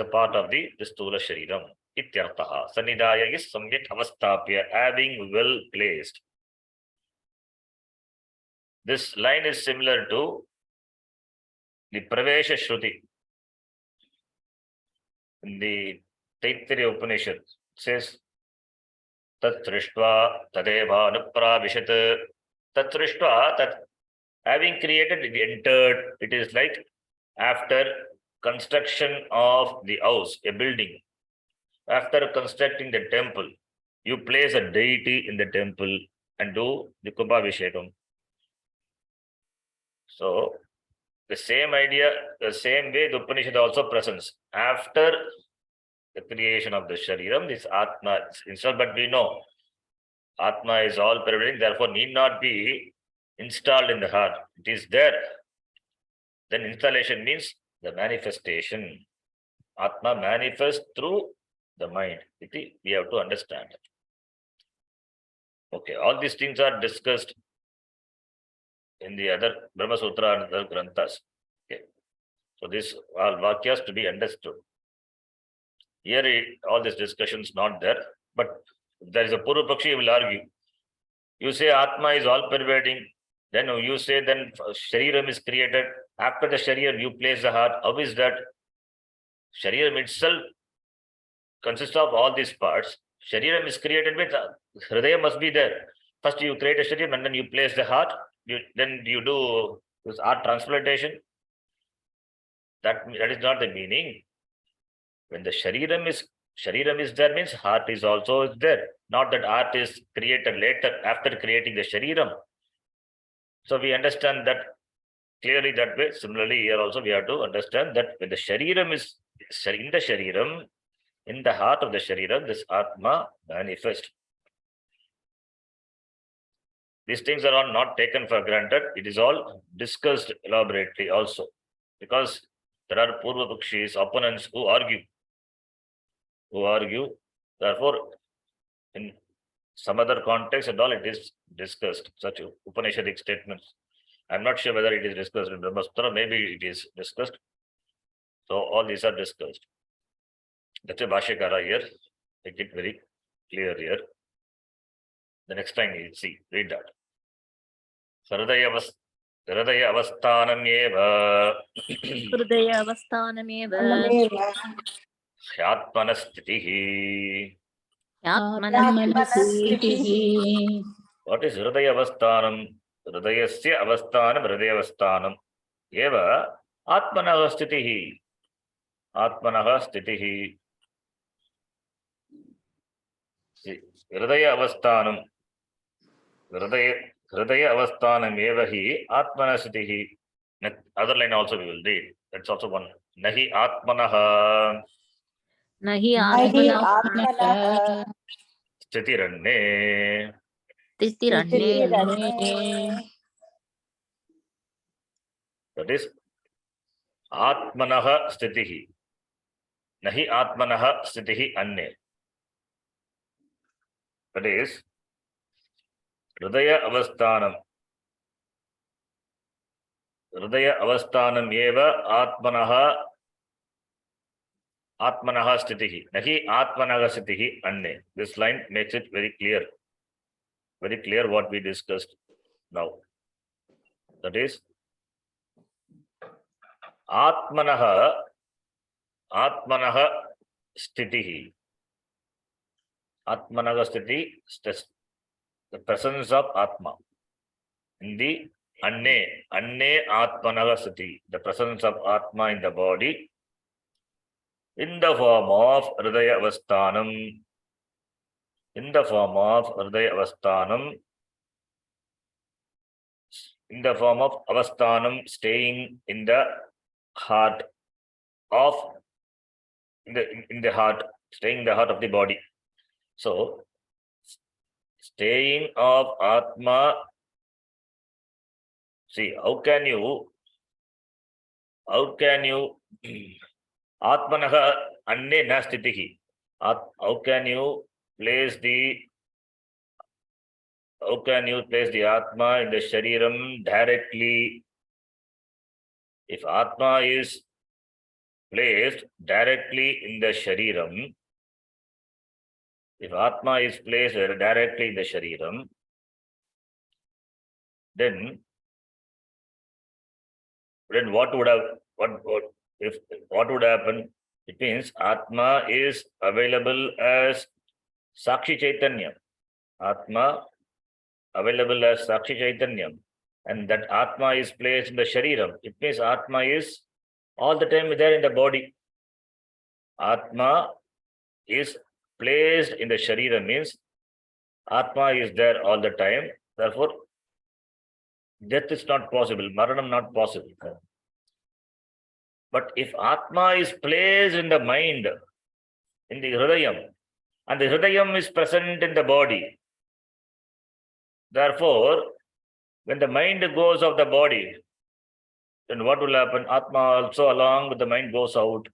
part of the Stula Shariram. Ityartaha. Sanidaya is samyak avastapya, having well placed. This line is similar to the Pravesha Shruti. In the Taittiriya Upanishad, it says, Tat Srishtva Tadeva Nupravishat. Tat Srishtva, that having created, it entered. It is like after construction of the house, a building. After constructing the temple, you place a deity in the temple and do the Kumbhabhishekam. So, the same idea, the same way the Upanishad also presents. After the creation of the Shariram, this Atma is installed, but we know Atma is all pervading, therefore need not be installed in the heart. It is there. Then installation means the manifestation. Atma manifests through the mind. We have to understand. Okay, all these things are discussed in the other Brahma Sutra and other Granthas. Okay. So this all Vakyas to be understood. Here all this discussion is not there, but if there is a Purva Pakshi, will argue. You say Atma is all pervading, then you say then Shariram is created. After the Shariram, you place the heart. How is that? Shariram itself consists of all these parts. Shariram is created with Hridaya must be there. First you create a Shariram and then you place the heart. Then you do this heart transplantation. That is not the meaning. When the Shariram is there, means heart is also there. Not that heart is created later after creating the Shariram. So we understand that clearly that way. Similarly, here also we have to understand that when the Shariram is in the Shariram, in the heart of the Shariram, this Atma manifests. These things are all not taken for granted. It is all discussed elaborately also. Because there are Purva Pakshis, opponents who argue. Therefore, in some other context and all, it is discussed, such Upanishadic statements. I'm not sure whether it is discussed in Brahmastra, maybe it is discussed. So all these are discussed. That's a Bhashyakara here. Make it very clear here. The next time you see, read that. Hridaya avasthanam eva Hridaya avasthanameva Atmanasthitihi. Atmanasthitihi. What is Hridaya avasthanam? Hridayasya avasthanam, Hridaya avasthanam. Eva Atmanah sthitihi. Atmanah sthitihi. Hridaya avasthanam. Hridaya avasthanam eva hi Atmanah sthitihi. Other line also we will read. That's also one. Nahi Atmanah Nahi Nahi atmanah Atmanah Sthitiranye. Titiranye. That is Atmanah sthitihi. Nahi Atmanah sthitihi anne. That is Hridaya Avasthanam. Hridaya Avasthanam eva Atmanaha Stitihi. Nahi Atmanaha Stitihi Anne. This line makes it very clear what we discussed now. That is Atmanaha Stitihi. Atmanaha Stiti, the presence of Atma. In the Anne Atmanaha Stiti, the presence of Atma in the body, in the form of Hridaya Avasthanam. In the form of Hridaya Avasthanam. In the form of Avasthanam, staying in the heart of, in the heart, staying in the heart of the body. So, staying of Atma. See, how can you Atmanaha Anne na Stitihi. How can you place the Atma in the Shariram directly? If Atma is placed directly in the Shariram, then what would happen? It means Atma is available as Sakshi Chaitanya. Atma available as Sakshi Chaitanya. And that Atma is placed in the Shariram. It means Atma is all the time there in the body. Atma is placed in the Shariram means Atma is there all the time. Therefore, death is not possible, Maranam not possible. But if Atma is placed in the mind, in the Hridayam, and the Hridayam is present in the body, therefore, when the mind goes of the body, then what will happen? Atma also along with the mind goes out.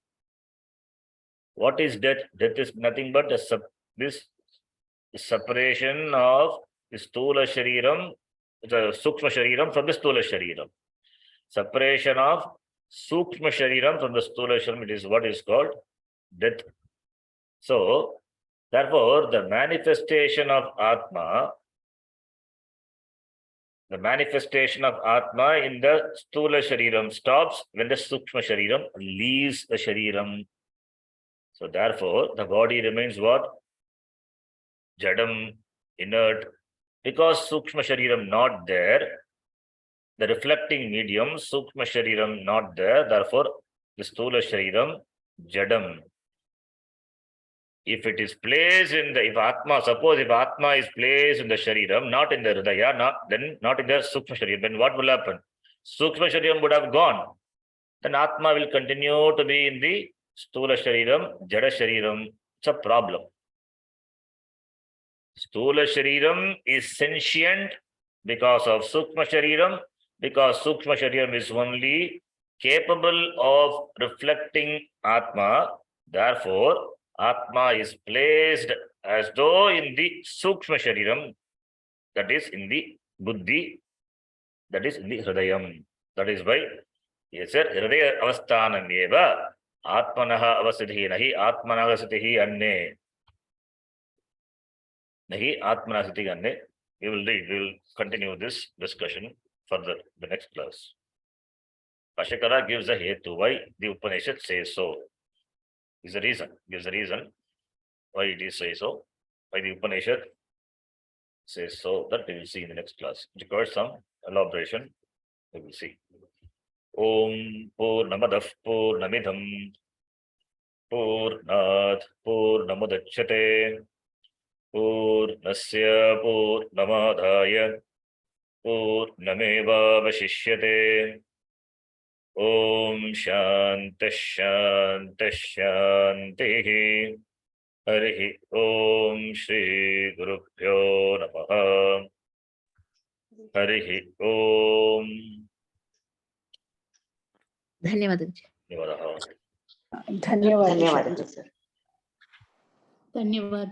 What is death? Death is nothing but this separation of the Stula Shariram, the Sukshma Shariram from the Stula Shariram. Separation of Sukshma Shariram from the Stula Shariram, it is what is called death. So, therefore, the manifestation of Atma in the Stula Shariram stops when the Sukshma Shariram leaves the Shariram. So, therefore, the body remains what? Jadam, inert. Because Sukshma Shariram not there, the reflecting medium, Sukshma Shariram not there, therefore, the Stula Shariram, Jadam. If it is placed in the, if Atma is placed in the Shariram, not in the Hridaya, not in the Sukshma Shariram, then what will happen? Sukshma Shariram would have gone. Then Atma will continue to be in the Stula Shariram, Jada Shariram. It's a problem. Stula Shariram is sentient because of Sukshma Shariram, because Sukshma Shariram is only capable of reflecting Atma. Therefore, Atma is placed as though in the Sukshma Shariram, that is in the Buddhi, that is in the Hridayam. That is why, yes sir, Hridaya Avasthanam eva Atmanaha Avasitihi nahi Atmanaha Avasitihi Anne. Nahi Atmanaha Avasitihi Anne. We will continue this discussion further the next class. Ashakara gives a hetu why the Upanishad says so. Gives a reason why it is say so, why the Upanishad says so, that we will see in the next class. It requires some elaboration. We will see. Om Purnamadah Purnamidham Purnat Purnamudachyate Purnasya Purnamadhaya Purnameva Vashishyate. Om Shanti. Harihi Om Shri Gurubhyo Namaha. Harihi Om. ಧನ್ಯವಾದ. ಧನ್ಯವಾದ ಧನ್ಯವಾದಗಳು sir. ಧನ್ಯವಾದ.